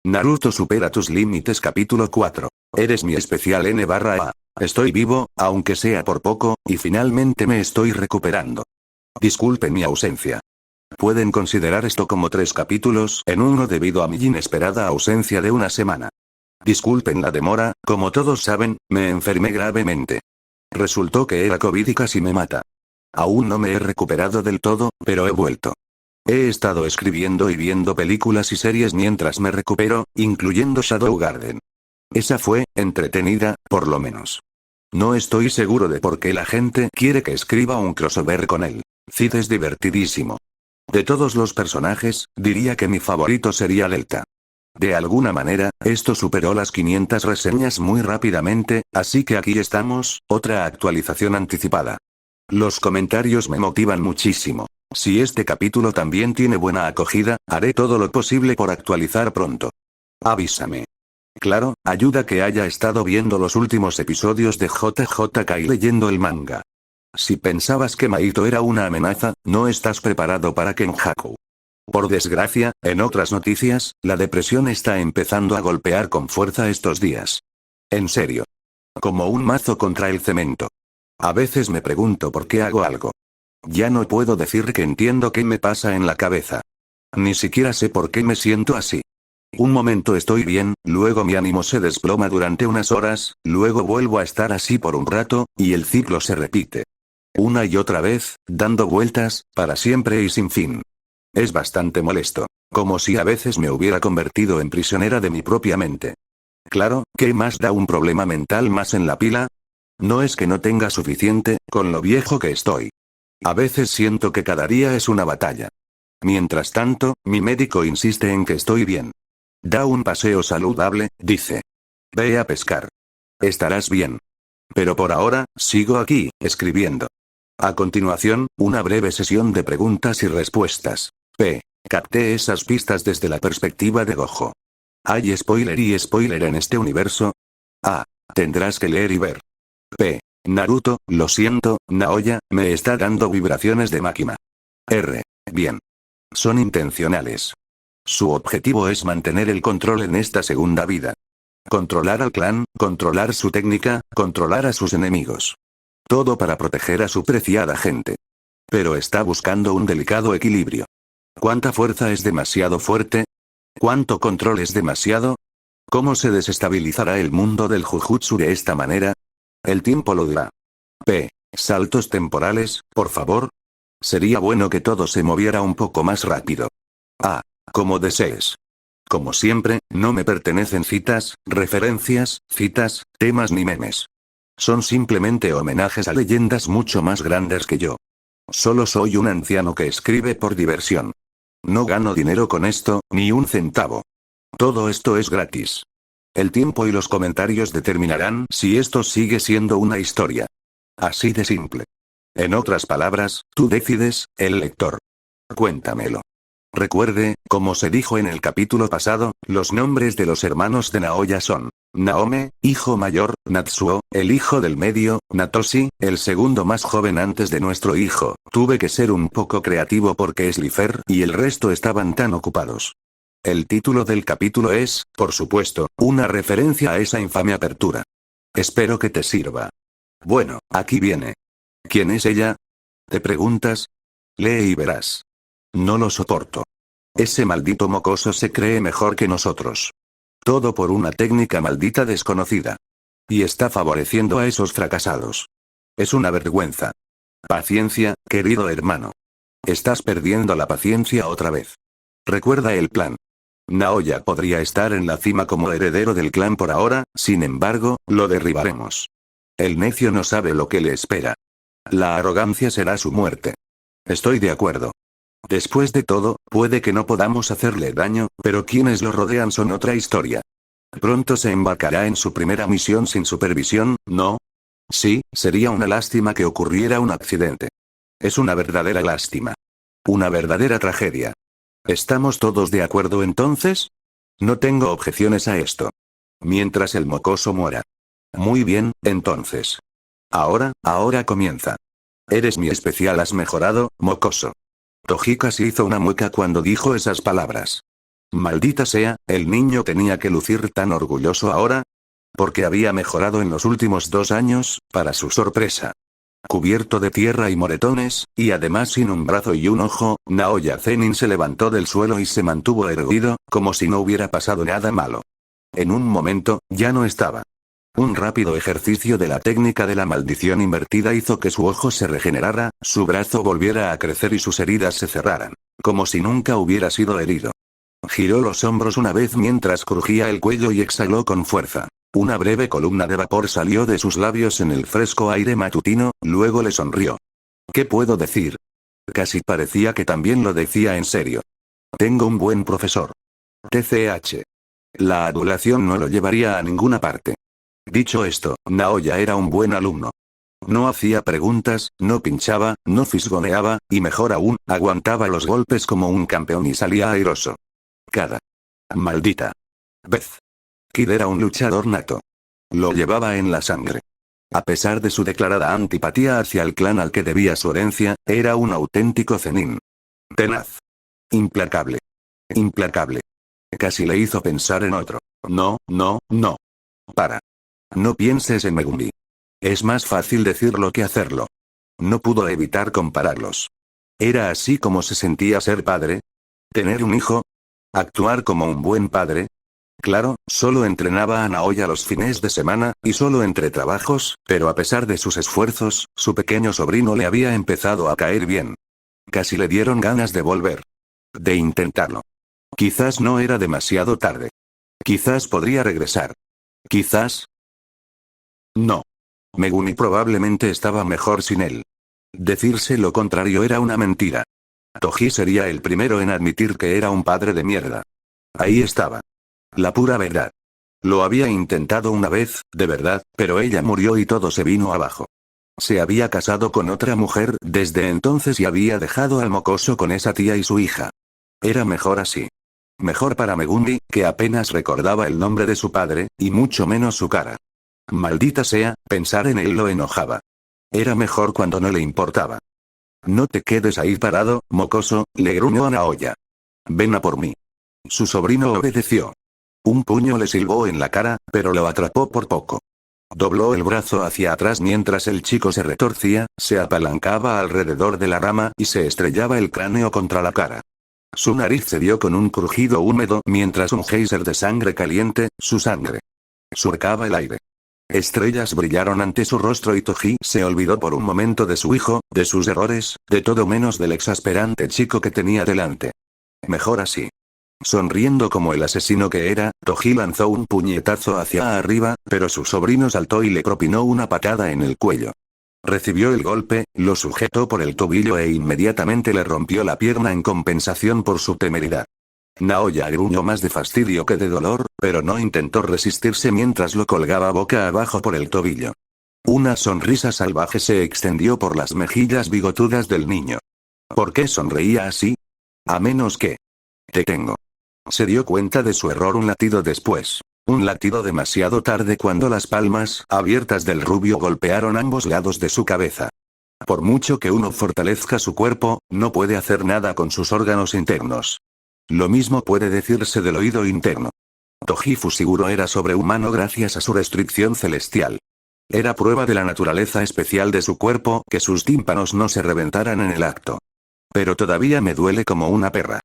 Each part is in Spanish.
Naruto supera tus límites capítulo 4. Eres mi especial N/A. Estoy vivo, aunque sea por poco, y finalmente me estoy recuperando. Disculpen mi ausencia. Pueden considerar esto como 3 capítulos en uno debido a mi inesperada ausencia de una semana. Disculpen la demora, como todos saben, me enfermé gravemente. Resultó que era COVID y casi me mata. Aún no me he recuperado del todo, pero he vuelto. He estado escribiendo y viendo películas y series mientras me recupero, incluyendo Shadow Garden. Esa fue, entretenida, por lo menos. No estoy seguro de por qué la gente quiere que escriba un crossover con él. Cid es divertidísimo. De todos los personajes, diría que mi favorito sería Delta. De alguna manera, esto superó las 500 reseñas muy rápidamente, así que aquí estamos, otra actualización anticipada. Los comentarios me motivan muchísimo. Si este capítulo también tiene buena acogida, haré todo lo posible por actualizar pronto. Avísame. Claro, ayuda que haya estado viendo los últimos episodios de JJK y leyendo el manga. Si pensabas que Maito era una amenaza, no estás preparado para Kenjaku. Por desgracia, en otras noticias, la depresión está empezando a golpear con fuerza estos días. En serio. Como un mazo contra el cemento. A veces me pregunto por qué hago algo. Ya no puedo decir que entiendo qué me pasa en la cabeza. Ni siquiera sé por qué me siento así. Un momento estoy bien, luego mi ánimo se desploma durante unas horas, luego vuelvo a estar así por un rato, y el ciclo se repite. Una y otra vez, dando vueltas, para siempre y sin fin. Es bastante molesto. Como si a veces me hubiera convertido en prisionera de mi propia mente. Claro, ¿qué más da un problema mental más en la pila? No es que no tenga suficiente, con lo viejo que estoy. A veces siento que cada día es una batalla. Mientras tanto, mi médico insiste en que estoy bien. Da un paseo saludable, dice. Ve a pescar. Estarás bien. Pero por ahora, sigo aquí, escribiendo. A continuación, una breve sesión de preguntas y respuestas. Capté esas pistas desde la perspectiva de Gojo. ¿Hay spoiler y spoiler en este universo? Tendrás que leer y ver. Naruto, lo siento, Naoya, me está dando vibraciones de máquina. Bien. Son intencionales. Su objetivo es mantener el control en esta segunda vida. Controlar al clan, controlar su técnica, controlar a sus enemigos. Todo para proteger a su preciada gente. Pero está buscando un delicado equilibrio. ¿Cuánta fuerza es demasiado fuerte? ¿Cuánto control es demasiado? ¿Cómo se desestabilizará el mundo del Jujutsu de esta manera? El tiempo lo dirá. Saltos temporales, por favor. Sería bueno que todo se moviera un poco más rápido. Como desees. Como siempre, no me pertenecen citas, referencias, citas, temas ni memes. Son simplemente homenajes a leyendas mucho más grandes que yo. Solo soy un anciano que escribe por diversión. No gano dinero con esto, ni un centavo. Todo esto es gratis. El tiempo y los comentarios determinarán si esto sigue siendo una historia. Así de simple. En otras palabras, tú decides, el lector. Cuéntamelo. Recuerde, como se dijo en el capítulo pasado, los nombres de los hermanos de Naoya son: Naome, hijo mayor, Natsuo, el hijo del medio, Natoshi, el segundo más joven antes de nuestro hijo. Tuve que ser un poco creativo porque Slifer y el resto estaban tan ocupados. El título del capítulo es, por supuesto, una referencia a esa infame apertura. Espero que te sirva. Bueno, aquí viene. ¿Quién es ella? ¿Te preguntas? Lee y verás. No lo soporto. Ese maldito mocoso se cree mejor que nosotros. Todo por una técnica maldita desconocida. Y está favoreciendo a esos fracasados. Es una vergüenza. Paciencia, querido hermano. Estás perdiendo la paciencia otra vez. Recuerda el plan. Naoya podría estar en la cima como heredero del clan por ahora, sin embargo, lo derribaremos. El necio no sabe lo que le espera. La arrogancia será su muerte. Estoy de acuerdo. Después de todo, puede que no podamos hacerle daño, pero quienes lo rodean son otra historia. Pronto se embarcará en su primera misión sin supervisión, ¿no? Sí, sería una lástima que ocurriera un accidente. Es una verdadera lástima. Una verdadera tragedia. ¿Estamos todos de acuerdo entonces? No tengo objeciones a esto. Mientras el mocoso muera. Muy bien, entonces. Ahora comienza. Eres mi especial, has mejorado, mocoso. Toji casi hizo una mueca cuando dijo esas palabras. Maldita sea, el niño tenía que lucir tan orgulloso ahora. Porque había mejorado en los últimos 2 años, para su sorpresa. Cubierto de tierra y moretones, y además sin un brazo y un ojo, Naoya Zenin se levantó del suelo y se mantuvo erguido, como si no hubiera pasado nada malo. En un momento, ya no estaba. Un rápido ejercicio de la técnica de la maldición invertida hizo que su ojo se regenerara, su brazo volviera a crecer y sus heridas se cerraran. Como si nunca hubiera sido herido. Giró los hombros una vez mientras crujía el cuello y exhaló con fuerza. Una breve columna de vapor salió de sus labios en el fresco aire matutino, luego le sonrió. ¿Qué puedo decir? Casi parecía que también lo decía en serio. Tengo un buen profesor. TCH. La adulación no lo llevaría a ninguna parte. Dicho esto, Naoya era un buen alumno. No hacía preguntas, no pinchaba, no fisgoneaba, y mejor aún, aguantaba los golpes como un campeón y salía airoso. Cada maldita vez. Kid era un luchador nato. Lo llevaba en la sangre. A pesar de su declarada antipatía hacia el clan al que debía su herencia, era un auténtico zenin. Tenaz. Implacable. Implacable. Casi le hizo pensar en otro. No, no, no. Para. No pienses en Megumi. Es más fácil decirlo que hacerlo. No pudo evitar compararlos. ¿Era así como se sentía ser padre? ¿Tener un hijo? ¿Actuar como un buen padre? Claro, solo entrenaba a Naoya los fines de semana, y solo entre trabajos, pero a pesar de sus esfuerzos, su pequeño sobrino le había empezado a caer bien. Casi le dieron ganas de volver. De intentarlo. Quizás no era demasiado tarde. Quizás podría regresar. Quizás. No. Megumi probablemente estaba mejor sin él. Decirse lo contrario era una mentira. Toji sería el primero en admitir que era un padre de mierda. Ahí estaba. La pura verdad. Lo había intentado una vez, de verdad, pero ella murió y todo se vino abajo. Se había casado con otra mujer desde entonces y había dejado al mocoso con esa tía y su hija. Era mejor así. Mejor para Megumi, que apenas recordaba el nombre de su padre, y mucho menos su cara. Maldita sea, pensar en él lo enojaba. Era mejor cuando no le importaba. No te quedes ahí parado, mocoso, le gruñó a Naoya. Ven a por mí. Su sobrino obedeció. Un puño le silbó en la cara, pero lo atrapó por poco. Dobló el brazo hacia atrás mientras el chico se retorcía, se apalancaba alrededor de la rama y se estrellaba el cráneo contra la cara. Su nariz cedió con un crujido húmedo mientras un geyser de sangre caliente, su sangre, surcaba el aire. Estrellas brillaron ante su rostro y Toji se olvidó por un momento de su hijo, de sus errores, de todo menos del exasperante chico que tenía delante. Mejor así. Sonriendo como el asesino que era, Toji lanzó un puñetazo hacia arriba, pero su sobrino saltó y le propinó una patada en el cuello. Recibió el golpe, lo sujetó por el tobillo e inmediatamente le rompió la pierna en compensación por su temeridad. Naoya gruñó más de fastidio que de dolor, pero no intentó resistirse mientras lo colgaba boca abajo por el tobillo. Una sonrisa salvaje se extendió por las mejillas bigotudas del niño. ¿Por qué sonreía así? A menos que... Te tengo. Se dio cuenta de su error un latido después. Un latido demasiado tarde cuando las palmas abiertas del rubio golpearon ambos lados de su cabeza. Por mucho que uno fortalezca su cuerpo, no puede hacer nada con sus órganos internos. Lo mismo puede decirse del oído interno. Toji Fushiguro era sobrehumano gracias a su restricción celestial. Era prueba de la naturaleza especial de su cuerpo que sus tímpanos no se reventaran en el acto. Pero todavía me duele como una perra.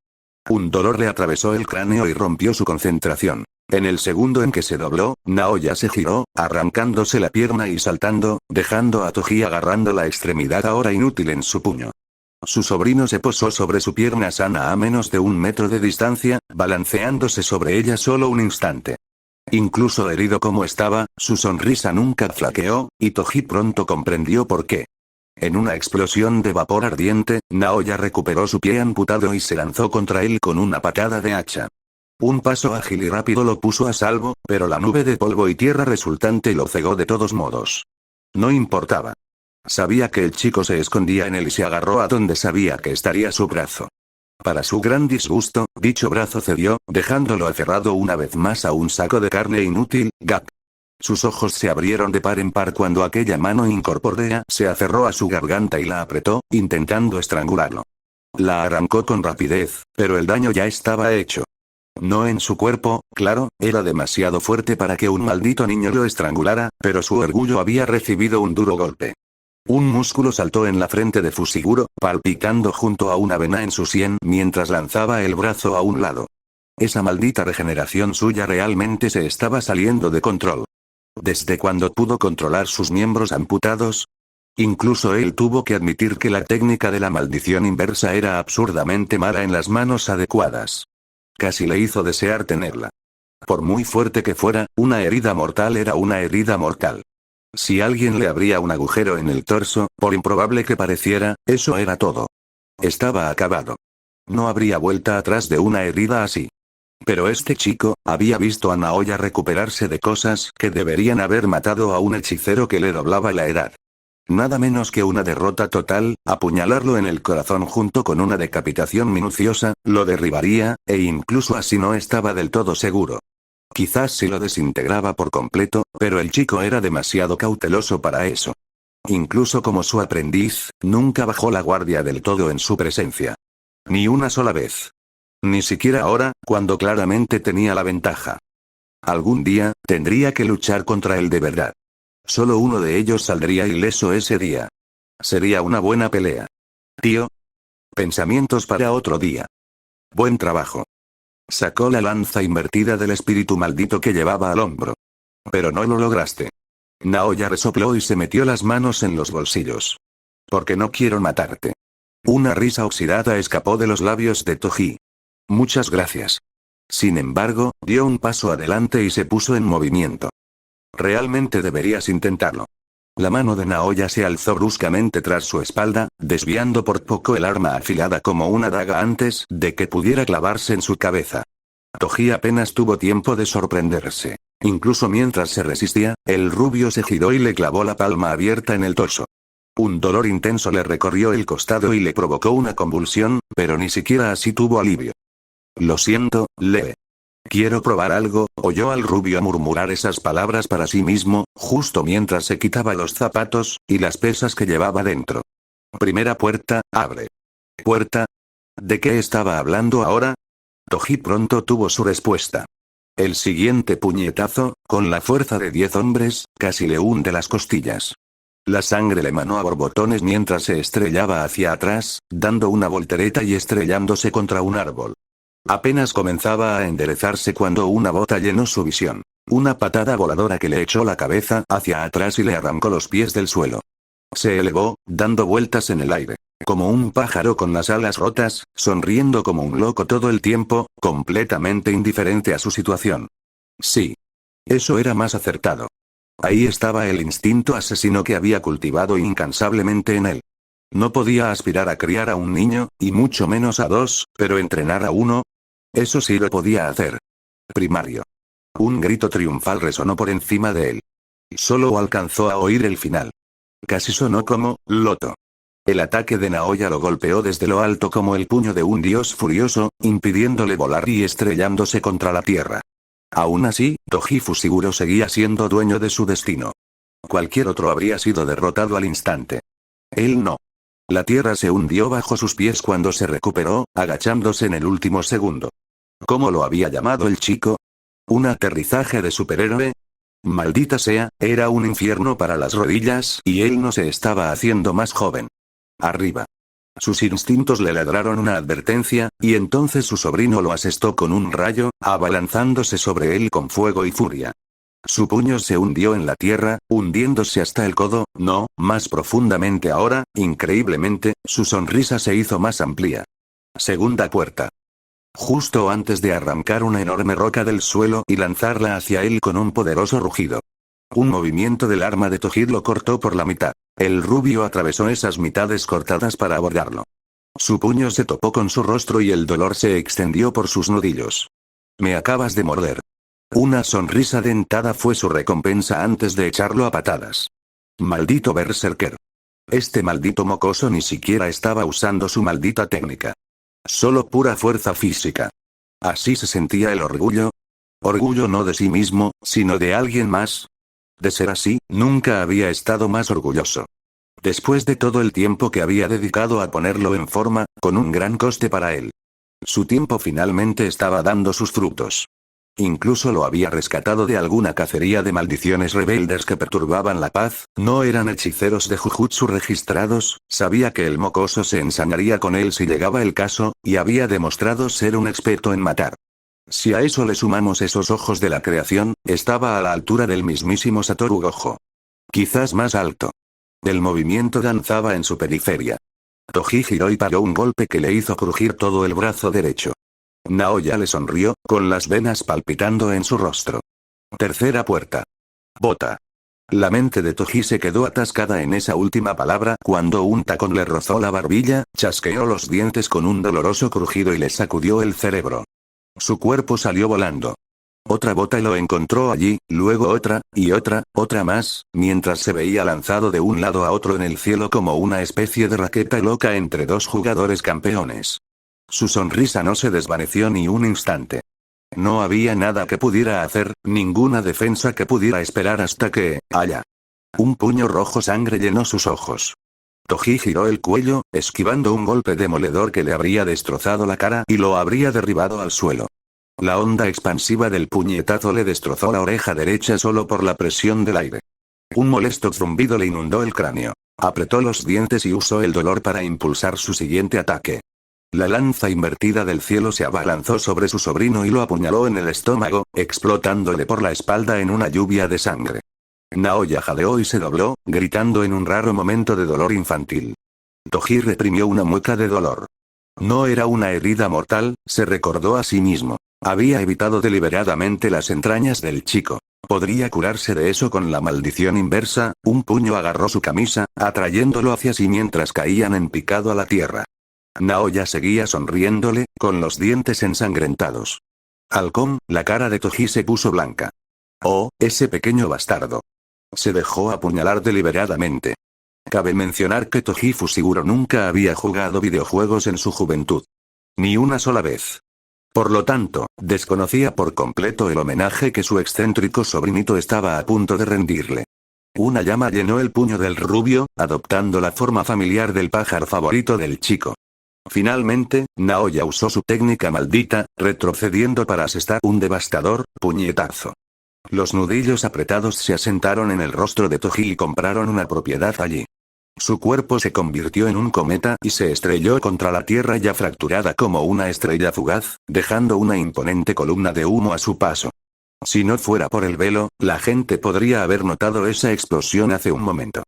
Un dolor le atravesó el cráneo y rompió su concentración. En el segundo en que se dobló, Naoya se giró, arrancándose la pierna y saltando, dejando a Toji agarrando la extremidad ahora inútil en su puño. Su sobrino se posó sobre su pierna sana a menos de 1 metro de distancia, balanceándose sobre ella solo un instante. Incluso herido como estaba, su sonrisa nunca flaqueó, y Toji pronto comprendió por qué. En una explosión de vapor ardiente, Naoya recuperó su pie amputado y se lanzó contra él con una patada de hacha. Un paso ágil y rápido lo puso a salvo, pero la nube de polvo y tierra resultante lo cegó de todos modos. No importaba. Sabía que el chico se escondía en él y se agarró a donde sabía que estaría su brazo. Para su gran disgusto, dicho brazo cedió, dejándolo aferrado una vez más a un saco de carne inútil, Gap. Sus ojos se abrieron de par en par cuando aquella mano incorpórea se aferró a su garganta y la apretó, intentando estrangularlo. La arrancó con rapidez, pero el daño ya estaba hecho. No en su cuerpo, claro, era demasiado fuerte para que un maldito niño lo estrangulara, pero su orgullo había recibido un duro golpe. Un músculo saltó en la frente de Fushiguro, palpitando junto a una vena en su sien mientras lanzaba el brazo a un lado. Esa maldita regeneración suya realmente se estaba saliendo de control. ¿Desde cuándo pudo controlar sus miembros amputados? Incluso él tuvo que admitir que la técnica de la maldición inversa era absurdamente mala en las manos adecuadas. Casi le hizo desear tenerla. Por muy fuerte que fuera, una herida mortal era una herida mortal. Si alguien le abría un agujero en el torso, por improbable que pareciera, eso era todo. Estaba acabado. No habría vuelta atrás de una herida así. Pero este chico, había visto a Naoya recuperarse de cosas que deberían haber matado a un hechicero que le doblaba la edad. Nada menos que una derrota total, apuñalarlo en el corazón junto con una decapitación minuciosa, lo derribaría, e incluso así no estaba del todo seguro. Quizás si lo desintegraba por completo, pero el chico era demasiado cauteloso para eso. Incluso como su aprendiz, nunca bajó la guardia del todo en su presencia. Ni una sola vez. Ni siquiera ahora, cuando claramente tenía la ventaja. Algún día, tendría que luchar contra él de verdad. Solo uno de ellos saldría ileso ese día. Sería una buena pelea. Tío. Pensamientos para otro día. Buen trabajo. Sacó la lanza invertida del espíritu maldito que llevaba al hombro. Pero no lo lograste. Naoya resopló y se metió las manos en los bolsillos. Porque no quiero matarte. Una risa oxidada escapó de los labios de Toji. Muchas gracias. Sin embargo, dio un paso adelante y se puso en movimiento. Realmente deberías intentarlo. La mano de Naoya se alzó bruscamente tras su espalda, desviando por poco el arma afilada como una daga antes de que pudiera clavarse en su cabeza. Toji apenas tuvo tiempo de sorprenderse. Incluso mientras se resistía, el rubio se giró y le clavó la palma abierta en el torso. Un dolor intenso le recorrió el costado y le provocó una convulsión, pero ni siquiera así tuvo alivio. Lo siento, Lee. Quiero probar algo, oyó al rubio murmurar esas palabras para sí mismo, justo mientras se quitaba los zapatos y las pesas que llevaba dentro. Primera puerta, abre. ¿Puerta? ¿De qué estaba hablando ahora? Toji pronto tuvo su respuesta. El siguiente puñetazo, con la fuerza de 10 hombres, casi le hunde las costillas. La sangre le manó a borbotones mientras se estrellaba hacia atrás, dando una voltereta y estrellándose contra un árbol. Apenas comenzaba a enderezarse cuando una bota llenó su visión. Una patada voladora que le echó la cabeza hacia atrás y le arrancó los pies del suelo. Se elevó, dando vueltas en el aire. Como un pájaro con las alas rotas, sonriendo como un loco todo el tiempo, completamente indiferente a su situación. Sí. Eso era más acertado. Ahí estaba el instinto asesino que había cultivado incansablemente en él. No podía aspirar a criar a un niño, y mucho menos a dos, pero entrenar a uno. Eso sí lo podía hacer. Primario. Un grito triunfal resonó por encima de él. Solo alcanzó a oír el final. Casi sonó como, Loto. El ataque de Naoya lo golpeó desde lo alto como el puño de un dios furioso, impidiéndole volar y estrellándose contra la tierra. Aún así, Toji Fushiguro seguía siendo dueño de su destino. Cualquier otro habría sido derrotado al instante. Él no. La tierra se hundió bajo sus pies cuando se recuperó, agachándose en el último segundo. ¿Cómo lo había llamado el chico? ¿Un aterrizaje de superhéroe? Maldita sea, era un infierno para las rodillas y él no se estaba haciendo más joven. Arriba. Sus instintos le ladraron una advertencia, y entonces su sobrino lo asestó con un rayo, abalanzándose sobre él con fuego y furia. Su puño se hundió en la tierra, hundiéndose hasta el codo, no, más profundamente ahora, increíblemente, su sonrisa se hizo más amplia. Segunda puerta. Justo antes de arrancar una enorme roca del suelo y lanzarla hacia él con un poderoso rugido. Un movimiento del arma de Toji lo cortó por la mitad. El rubio atravesó esas mitades cortadas para abordarlo. Su puño se topó con su rostro y el dolor se extendió por sus nudillos. Me acabas de morder. Una sonrisa dentada fue su recompensa antes de echarlo a patadas. Maldito berserker. Este maldito mocoso ni siquiera estaba usando su maldita técnica. Solo pura fuerza física. Así se sentía el orgullo. Orgullo no de sí mismo, sino de alguien más. De ser así, nunca había estado más orgulloso. Después de todo el tiempo que había dedicado a ponerlo en forma, con un gran coste para él. Su tiempo finalmente estaba dando sus frutos. Incluso lo había rescatado de alguna cacería de maldiciones rebeldes que perturbaban la paz, no eran hechiceros de Jujutsu registrados, sabía que el mocoso se ensañaría con él si llegaba el caso, y había demostrado ser un experto en matar. Si a eso le sumamos esos ojos de la creación, estaba a la altura del mismísimo Satoru Gojo. Quizás más alto. El movimiento danzaba en su periferia. Toji giró y paró un golpe que le hizo crujir todo el brazo derecho. Naoya le sonrió, con las venas palpitando en su rostro. Tercera puerta. Bota. La mente de Toji se quedó atascada en esa última palabra cuando un tacón le rozó la barbilla, chasqueó los dientes con un doloroso crujido y le sacudió el cerebro. Su cuerpo salió volando. Otra bota lo encontró allí, luego otra, y otra más, mientras se veía lanzado de un lado a otro en el cielo como una especie de raqueta loca entre dos jugadores campeones. Su sonrisa no se desvaneció ni un instante. No había nada que pudiera hacer, ninguna defensa que pudiera esperar hasta que, allá. Un puño rojo sangre llenó sus ojos. Toji giró el cuello, esquivando un golpe demoledor que le habría destrozado la cara y lo habría derribado al suelo. La onda expansiva del puñetazo le destrozó la oreja derecha solo por la presión del aire. Un molesto zumbido le inundó el cráneo. Apretó los dientes y usó el dolor para impulsar su siguiente ataque. La lanza invertida del cielo se abalanzó sobre su sobrino y lo apuñaló en el estómago, explotándole por la espalda en una lluvia de sangre. Naoya jadeó y se dobló, gritando en un raro momento de dolor infantil. Toji reprimió una mueca de dolor. No era una herida mortal, se recordó a sí mismo. Había evitado deliberadamente las entrañas del chico. Podría curarse de eso con la maldición inversa. Un puño agarró su camisa, atrayéndolo hacia sí mientras caían en picado a la tierra. Naoya seguía sonriéndole, con los dientes ensangrentados. Halcón, la cara de Toji se puso blanca. Oh, ese pequeño bastardo. Se dejó apuñalar deliberadamente. Cabe mencionar que Toji Fushiguro nunca había jugado videojuegos en su juventud. Ni una sola vez. Por lo tanto, desconocía por completo el homenaje que su excéntrico sobrinito estaba a punto de rendirle. Una llama llenó el puño del rubio, adoptando la forma familiar del pájaro favorito del chico. Finalmente, Naoya usó su técnica maldita, retrocediendo para asestar un devastador puñetazo. Los nudillos apretados se asentaron en el rostro de Toji y compraron una propiedad allí. Su cuerpo se convirtió en un cometa y se estrelló contra la tierra ya fracturada como una estrella fugaz, dejando una imponente columna de humo a su paso. Si no fuera por el velo, la gente podría haber notado esa explosión hace un momento.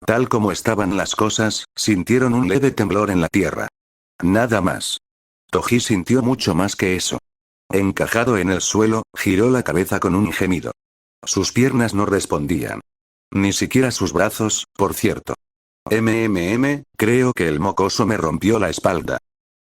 Tal como estaban las cosas, sintieron un leve temblor en la tierra. Nada más. Toji sintió mucho más que eso. Encajado en el suelo, giró la cabeza con un gemido. Sus piernas no respondían. Ni siquiera sus brazos, por cierto. Creo que el mocoso me rompió la espalda.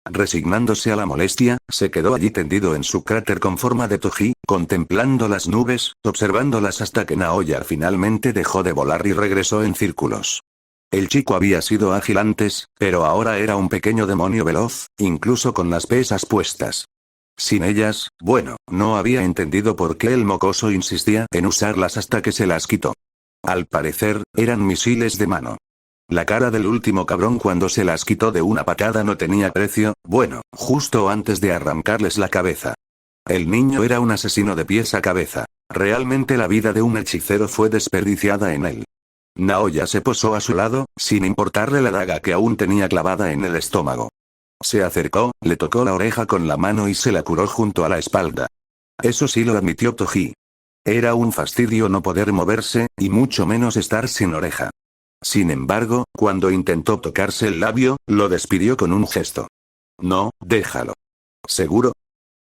Resignándose a la molestia, se quedó allí tendido en su cráter con forma de Toji, contemplando las nubes, observándolas hasta que Naoya finalmente dejó de volar y regresó en círculos. El chico había sido ágil antes, pero ahora era un pequeño demonio veloz, incluso con las pesas puestas. Sin ellas, bueno, no había entendido por qué el mocoso insistía en usarlas hasta que se las quitó. Al parecer, eran misiles de mano. La cara del último cabrón cuando se las quitó de una patada no tenía precio, bueno, justo antes de arrancarles la cabeza. El niño era un asesino de pies a cabeza. Realmente la vida de un hechicero fue desperdiciada en él. Naoya se posó a su lado, sin importarle la daga que aún tenía clavada en el estómago. Se acercó, le tocó la oreja con la mano y se la curó junto a la espalda. Eso sí lo admitió Toji. Era un fastidio no poder moverse, y mucho menos estar sin oreja. Sin embargo, cuando intentó tocarse el labio, lo despidió con un gesto. No, déjalo. ¿Seguro?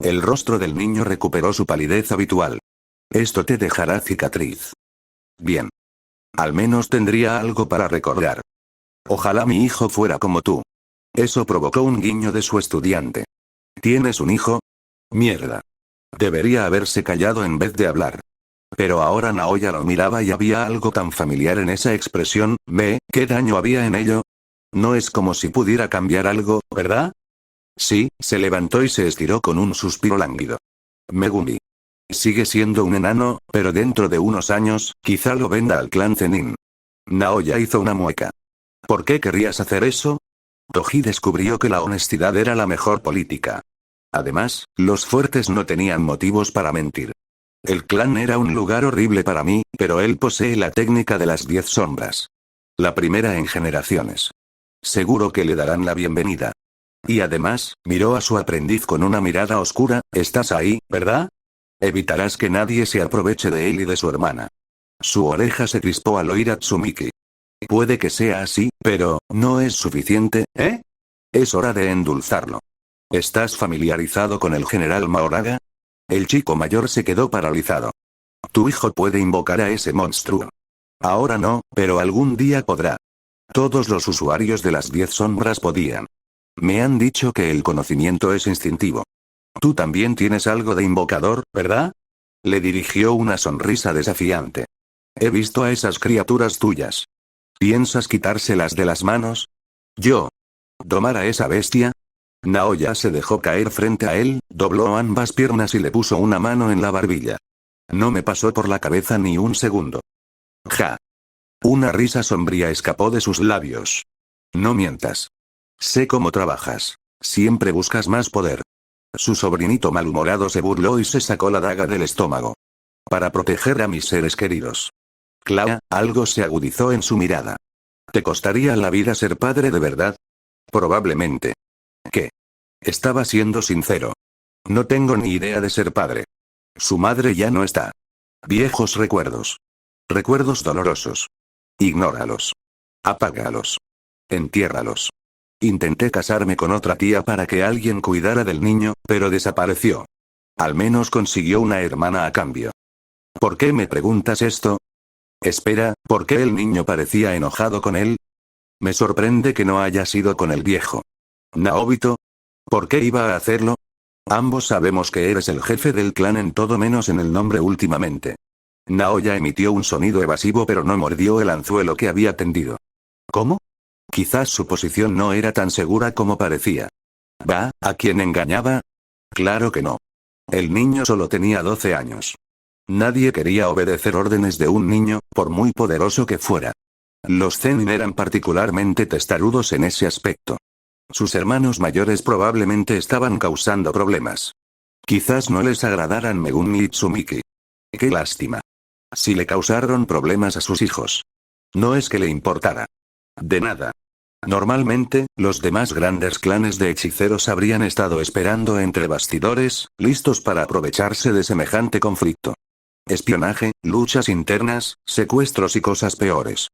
El rostro del niño recuperó su palidez habitual. Esto te dejará cicatriz. Bien. Al menos tendría algo para recordar. Ojalá mi hijo fuera como tú. Eso provocó un guiño de su estudiante. ¿Tienes un hijo? Mierda. Debería haberse callado en vez de hablar. Pero ahora Naoya lo miraba y había algo tan familiar en esa expresión. ¿Qué daño había en ello? No es como si pudiera cambiar algo, ¿verdad? Sí, se levantó y se estiró con un suspiro lánguido. Megumi. Sigue siendo un enano, pero dentro de unos años, quizá lo venda al clan Zenin. Naoya hizo una mueca. ¿Por qué querrías hacer eso? Toji descubrió que la honestidad era la mejor política. Además, los fuertes no tenían motivos para mentir. El clan era un lugar horrible para mí, pero él posee la técnica de las 10 sombras. La primera en generaciones. Seguro que le darán la bienvenida. Y además, miró a su aprendiz con una mirada oscura, ¿estás ahí, verdad? Evitarás que nadie se aproveche de él y de su hermana. Su oreja se crispó al oír a Tsumiki. Puede que sea así, pero, ¿no es suficiente, eh? Es hora de endulzarlo. ¿Estás familiarizado con el general Mahoraga? El chico mayor se quedó paralizado. Tu hijo puede invocar a ese monstruo. Ahora no, pero algún día podrá. Todos los usuarios de las 10 sombras podían. Me han dicho que el conocimiento es instintivo. Tú también tienes algo de invocador, ¿verdad? Le dirigió una sonrisa desafiante. He visto a esas criaturas tuyas. ¿Piensas quitárselas de las manos? ¿Yo? ¿Domar a esa bestia? Naoya se dejó caer frente a él, dobló ambas piernas y le puso una mano en la barbilla. No me pasó por la cabeza ni un segundo. Ja. Una risa sombría escapó de sus labios. No mientas. Sé cómo trabajas. Siempre buscas más poder. Su sobrinito malhumorado se burló y se sacó la daga del estómago. Para proteger a mis seres queridos. Clara, algo se agudizó en su mirada. ¿Te costaría la vida ser padre de verdad? Probablemente. ¿Qué? Estaba siendo sincero. No tengo ni idea de ser padre. Su madre ya no está. Viejos recuerdos. Recuerdos dolorosos. Ignóralos. Apágalos. Entiérralos. Intenté casarme con otra tía para que alguien cuidara del niño, pero desapareció. Al menos consiguió una hermana a cambio. ¿Por qué me preguntas esto? Espera, ¿por qué el niño parecía enojado con él? Me sorprende que no haya sido con el viejo. ¿Naobito? ¿Por qué iba a hacerlo? Ambos sabemos que eres el jefe del clan en todo menos en el nombre últimamente. Naoya emitió un sonido evasivo pero no mordió el anzuelo que había tendido. ¿Cómo? Quizás su posición no era tan segura como parecía. ¿Va, a quién engañaba? Claro que no. El niño solo tenía 12 años. Nadie quería obedecer órdenes de un niño, por muy poderoso que fuera. Los Zenin eran particularmente testarudos en ese aspecto. Sus hermanos mayores probablemente estaban causando problemas. Quizás no les agradaran Megumi y Tsumiki. Qué lástima. Si le causaron problemas a sus hijos. No es que le importara. De nada. Normalmente, los demás grandes clanes de hechiceros habrían estado esperando entre bastidores, listos para aprovecharse de semejante conflicto. Espionaje, luchas internas, secuestros y cosas peores.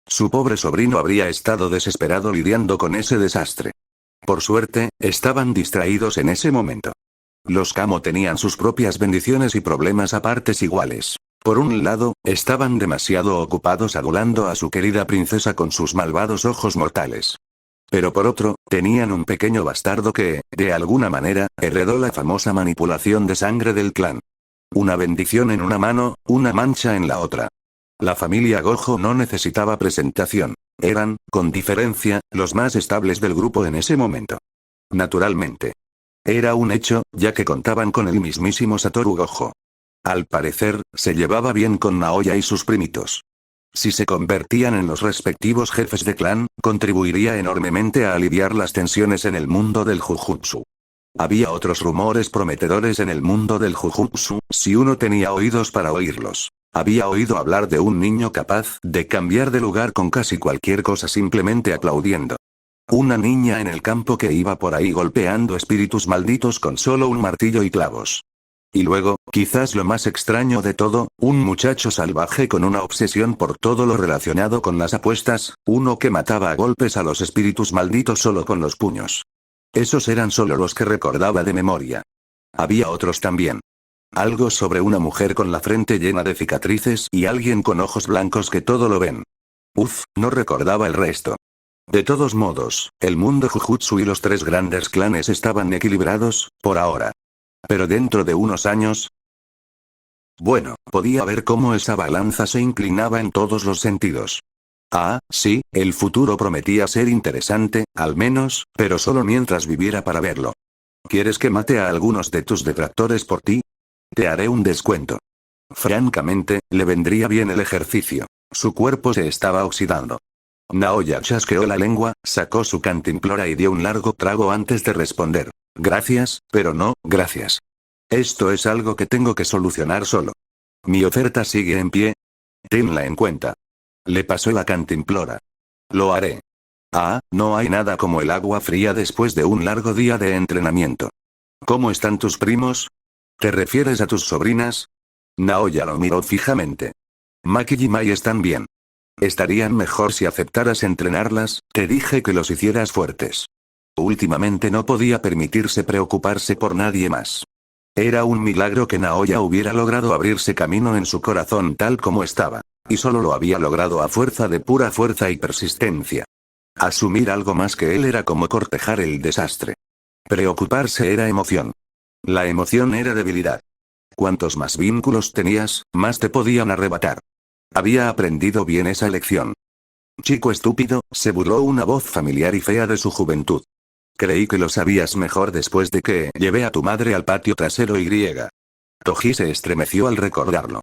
Su pobre sobrino habría estado desesperado lidiando con ese desastre. Por suerte, estaban distraídos en ese momento. Los Kamo tenían sus propias bendiciones y problemas a partes iguales. Por un lado, estaban demasiado ocupados adulando a su querida princesa con sus malvados ojos mortales. Pero por otro, tenían un pequeño bastardo que, de alguna manera, heredó la famosa manipulación de sangre del clan. Una bendición en una mano, una mancha en la otra. La familia Gojo no necesitaba presentación. Eran, con diferencia, los más estables del grupo en ese momento. Naturalmente. Era un hecho, ya que contaban con el mismísimo Satoru Gojo. Al parecer, se llevaba bien con Naoya y sus primitos. Si se convertían en los respectivos jefes de clan, contribuiría enormemente a aliviar las tensiones en el mundo del Jujutsu. Había otros rumores prometedores en el mundo del Jujutsu, si uno tenía oídos para oírlos. Había oído hablar de un niño capaz de cambiar de lugar con casi cualquier cosa simplemente aplaudiendo. Una niña en el campo que iba por ahí golpeando espíritus malditos con solo un martillo y clavos. Y luego, quizás lo más extraño de todo, un muchacho salvaje con una obsesión por todo lo relacionado con las apuestas, uno que mataba a golpes a los espíritus malditos solo con los puños. Esos eran solo los que recordaba de memoria. Había otros también. Algo sobre una mujer con la frente llena de cicatrices y alguien con ojos blancos que todo lo ven. No recordaba el resto. De todos modos, el mundo Jujutsu y los 3 grandes clanes estaban equilibrados, por ahora. Pero dentro de unos años... Bueno, podía ver cómo esa balanza se inclinaba en todos los sentidos. Ah, sí, el futuro prometía ser interesante, al menos, pero solo mientras viviera para verlo. ¿Quieres que mate a algunos de tus detractores por ti? Te haré un descuento. Francamente, le vendría bien el ejercicio. Su cuerpo se estaba oxidando. Naoya chasqueó la lengua, sacó su cantimplora y dio un largo trago antes de responder. Gracias, pero no, gracias. Esto es algo que tengo que solucionar solo. Mi oferta sigue en pie. Tenla en cuenta. Le pasó la cantimplora. Lo haré. Ah, no hay nada como el agua fría después de un largo día de entrenamiento. ¿Cómo están tus primos? ¿Te refieres a tus sobrinas? Naoya lo miró fijamente. Maki y Mai están bien. Estarían mejor si aceptaras entrenarlas, te dije que los hicieras fuertes. Últimamente no podía permitirse preocuparse por nadie más. Era un milagro que Naoya hubiera logrado abrirse camino en su corazón tal como estaba. Y solo lo había logrado a fuerza de pura fuerza y persistencia. Asumir algo más que él era como cortejar el desastre. Preocuparse era emoción. La emoción era debilidad. Cuantos más vínculos tenías, más te podían arrebatar. Había aprendido bien esa lección. Chico estúpido, se burló una voz familiar y fea de su juventud. Creí que lo sabías mejor después de que llevé a tu madre al patio trasero y. Toji se estremeció al recordarlo.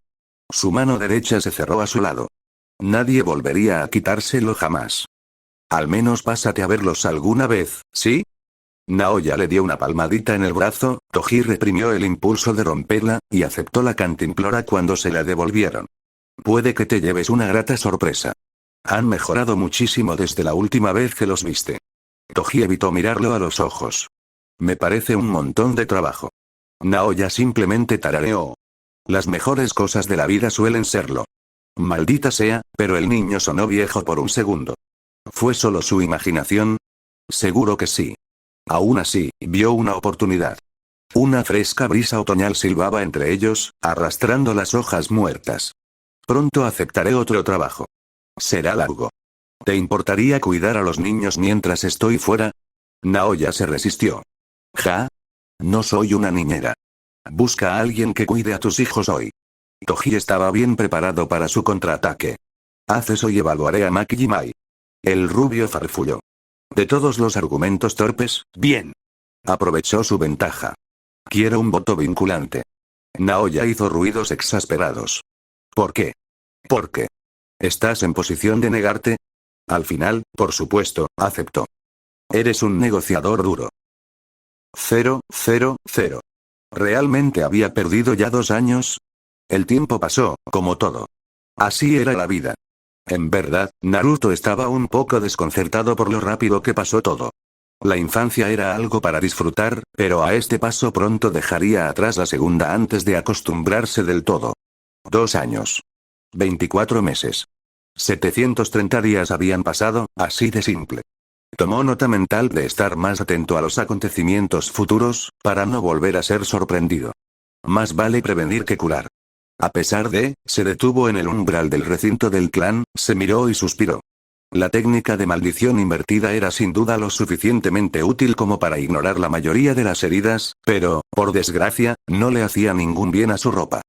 Su mano derecha se cerró a su lado. Nadie volvería a quitárselo jamás. Al menos pásate a verlos alguna vez, ¿sí? Naoya le dio una palmadita en el brazo, Toji reprimió el impulso de romperla, y aceptó la cantimplora cuando se la devolvieron. Puede que te lleves una grata sorpresa. Han mejorado muchísimo desde la última vez que los viste. Toji evitó mirarlo a los ojos. Me parece un montón de trabajo. Naoya simplemente tarareó. Las mejores cosas de la vida suelen serlo. Maldita sea, pero el niño sonó viejo por un segundo. ¿Fue solo su imaginación? Seguro que sí. Aún así, vio una oportunidad. Una fresca brisa otoñal silbaba entre ellos, arrastrando las hojas muertas. Pronto aceptaré otro trabajo. Será largo. ¿Te importaría cuidar a los niños mientras estoy fuera? Naoya se resistió. ¿Ja? No soy una niñera. Busca a alguien que cuide a tus hijos hoy. Toji estaba bien preparado para su contraataque. Haz eso y evaluaré a Maki y Mai. El rubio farfulló. De todos los argumentos torpes, bien. Aprovechó su ventaja. Quiero un voto vinculante. Naoya hizo ruidos exasperados. ¿Por qué? ¿Por qué? ¿Estás en posición de negarte? Al final, por supuesto, aceptó. Eres un negociador duro. 0, 0, 0. ¿Realmente había perdido ya 2 años? El tiempo pasó, como todo. Así era la vida. En verdad, Naruto estaba un poco desconcertado por lo rápido que pasó todo. La infancia era algo para disfrutar, pero a este paso pronto dejaría atrás la segunda antes de acostumbrarse del todo. 2 años. 24 meses. 730 días habían pasado, así de simple. Tomó nota mental de estar más atento a los acontecimientos futuros, para no volver a ser sorprendido. Más vale prevenir que curar. A pesar de, se detuvo en el umbral del recinto del clan, se miró y suspiró. La técnica de maldición invertida era sin duda lo suficientemente útil como para ignorar la mayoría de las heridas, pero, por desgracia, no le hacía ningún bien a su ropa.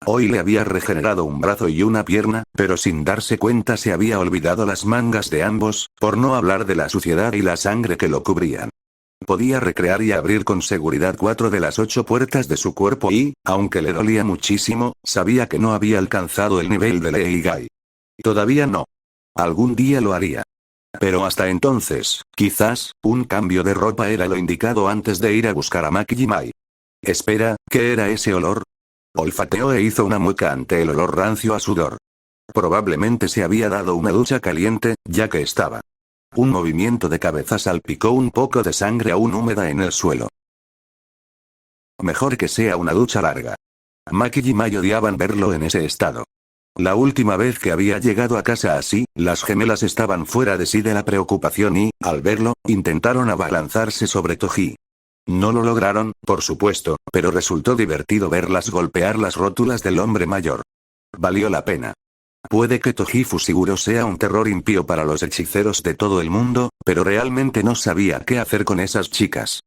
Hoy le había regenerado un brazo y una pierna, pero sin darse cuenta se había olvidado las mangas de ambos, por no hablar de la suciedad y la sangre que lo cubrían. Podía recrear y abrir con seguridad 4 de las 8 puertas de su cuerpo y, aunque le dolía muchísimo, sabía que no había alcanzado el nivel de Leigai. Todavía no. Algún día lo haría. Pero hasta entonces, quizás, un cambio de ropa era lo indicado antes de ir a buscar a Maki y Mai. Espera, ¿qué era ese olor? Olfateó e hizo una mueca ante el olor rancio a sudor. Probablemente se había dado una ducha caliente, ya que estaba. Un movimiento de cabeza salpicó un poco de sangre aún húmeda en el suelo. Mejor que sea una ducha larga. Maki y Mai odiaban verlo en ese estado. La última vez que había llegado a casa así, las gemelas estaban fuera de sí de la preocupación y, al verlo, intentaron abalanzarse sobre Toji. No lo lograron, por supuesto, pero resultó divertido verlas golpear las rótulas del hombre mayor. Valió la pena. Puede que Toji Fushiguro sea un terror impío para los hechiceros de todo el mundo, pero realmente no sabía qué hacer con esas chicas.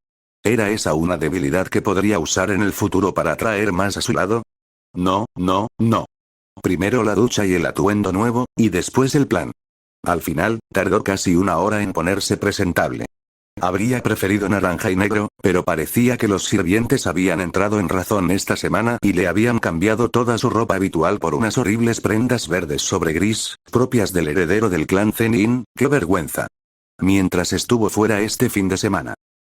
¿Era esa una debilidad que podría usar en el futuro para atraer más a su lado? No, no, no. Primero la ducha y el atuendo nuevo, y después el plan. Al final, tardó casi 1 hora en ponerse presentable. Habría preferido naranja y negro, pero parecía que los sirvientes habían entrado en razón esta semana y le habían cambiado toda su ropa habitual por unas horribles prendas verdes sobre gris, propias del heredero del clan Zenin. ¡Qué vergüenza! Mientras estuvo fuera este fin de semana.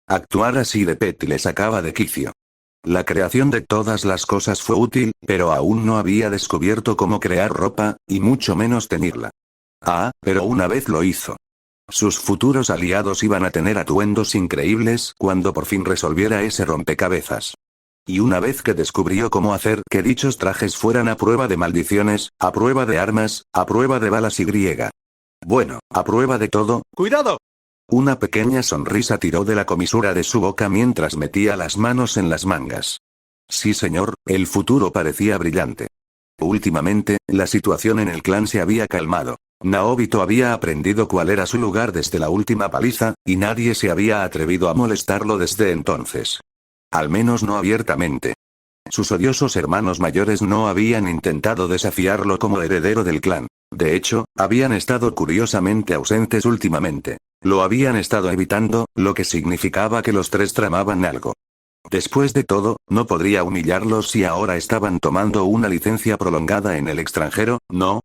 Actuar así de Petty le sacaba de quicio. La creación de todas las cosas fue útil, pero aún no había descubierto cómo crear ropa, y mucho menos teñirla. Pero una vez lo hizo. Sus futuros aliados iban a tener atuendos increíbles cuando por fin resolviera ese rompecabezas. Y una vez que descubrió cómo hacer que dichos trajes fueran a prueba de maldiciones, a prueba de armas, a prueba de balas y griega. Bueno, a prueba de todo. ¡Cuidado! Una pequeña sonrisa tiró de la comisura de su boca mientras metía las manos en las mangas. Sí señor, el futuro parecía brillante. Últimamente, la situación en el clan se había calmado. Naobito había aprendido cuál era su lugar desde la última paliza, y nadie se había atrevido a molestarlo desde entonces. Al menos no abiertamente. Sus odiosos hermanos mayores no habían intentado desafiarlo como heredero del clan. De hecho, habían estado curiosamente ausentes últimamente. Lo habían estado evitando, lo que significaba que los tres tramaban algo. Después de todo, ¿no podría humillarlos si ahora estaban tomando una licencia prolongada en el extranjero, no?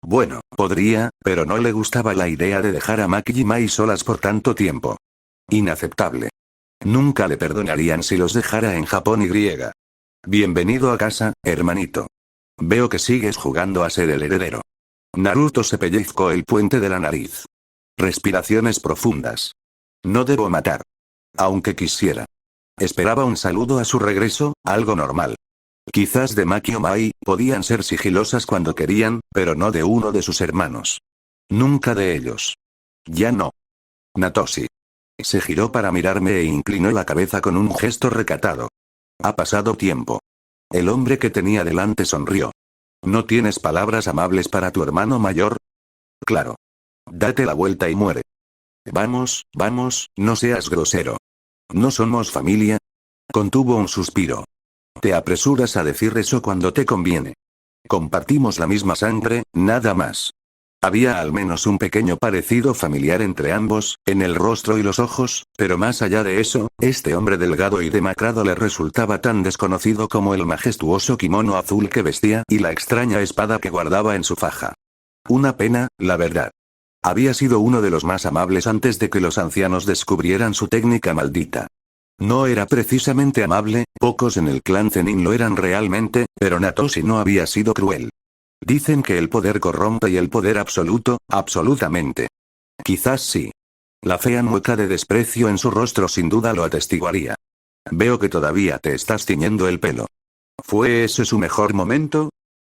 Bueno, podría, pero no le gustaba la idea de dejar a Maki y Mai solas por tanto tiempo. Inaceptable. Nunca le perdonarían si los dejara en Japón y. Bienvenido a casa, hermanito. Veo que sigues jugando a ser el heredero. Naruto se pellizcó el puente de la nariz. Respiraciones profundas. No debo matar. Aunque quisiera. Esperaba un saludo a su regreso, algo normal. Quizás de Maki o Mai, podían ser sigilosas cuando querían, pero no de uno de sus hermanos. Nunca de ellos. Ya no. Natoshi. Se giró para mirarme e inclinó la cabeza con un gesto recatado. Ha pasado tiempo. El hombre que tenía delante sonrió. ¿No tienes palabras amables para tu hermano mayor? Claro. Date la vuelta y muere. Vamos, no seas grosero. ¿No somos familia? Contuvo un suspiro. Te apresuras a decir eso cuando te conviene. Compartimos la misma sangre, nada más. Había al menos un pequeño parecido familiar entre ambos, en el rostro y los ojos, pero más allá de eso, este hombre delgado y demacrado le resultaba tan desconocido como el majestuoso kimono azul que vestía y la extraña espada que guardaba en su faja. Una pena, la verdad. Había sido uno de los más amables antes de que los ancianos descubrieran su técnica maldita. No era precisamente amable, pocos en el clan Zenin lo eran realmente, pero Natoshi no había sido cruel. Dicen que el poder corrompe y el poder absoluto, absolutamente. Quizás sí. La fea mueca de desprecio en su rostro sin duda lo atestiguaría. Veo que todavía te estás tiñendo el pelo. ¿Fue ese su mejor momento?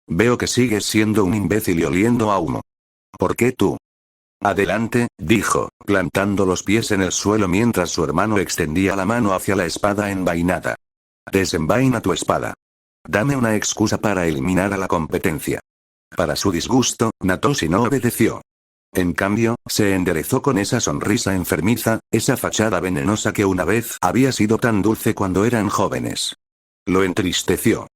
Veo que sigues siendo un imbécil y oliendo a humo. ¿Por qué tú? Adelante, dijo, plantando los pies en el suelo mientras su hermano extendía la mano hacia la espada envainada. Desenvaina tu espada. Dame una excusa para eliminar a la competencia. Para su disgusto, Natoshi no obedeció. En cambio, se enderezó con esa sonrisa enfermiza, esa fachada venenosa que una vez había sido tan dulce cuando eran jóvenes. Lo entristeció.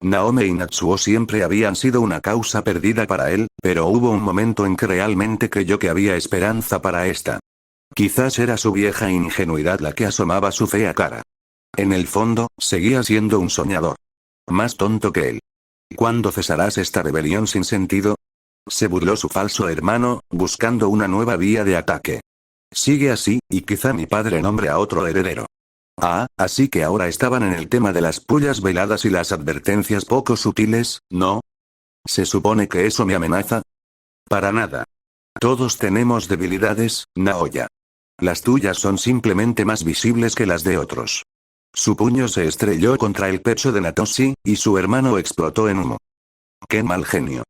Naome y Natsuo siempre habían sido una causa perdida para él, pero hubo un momento en que realmente creyó que había esperanza para esta. Quizás era su vieja ingenuidad la que asomaba su fea cara. En el fondo, seguía siendo un soñador. Más tonto que él. ¿Cuándo cesarás esta rebelión sin sentido? Se burló su falso hermano, buscando una nueva vía de ataque. Sigue así, y quizá mi padre nombre a otro heredero. Así que ahora estaban en el tema de las pullas veladas y las advertencias poco sutiles, ¿no? ¿Se supone que eso me amenaza? Para nada. Todos tenemos debilidades, Naoya. Las tuyas son simplemente más visibles que las de otros. Su puño se estrelló contra el pecho de Natoshi, y su hermano explotó en humo. ¡Qué mal genio!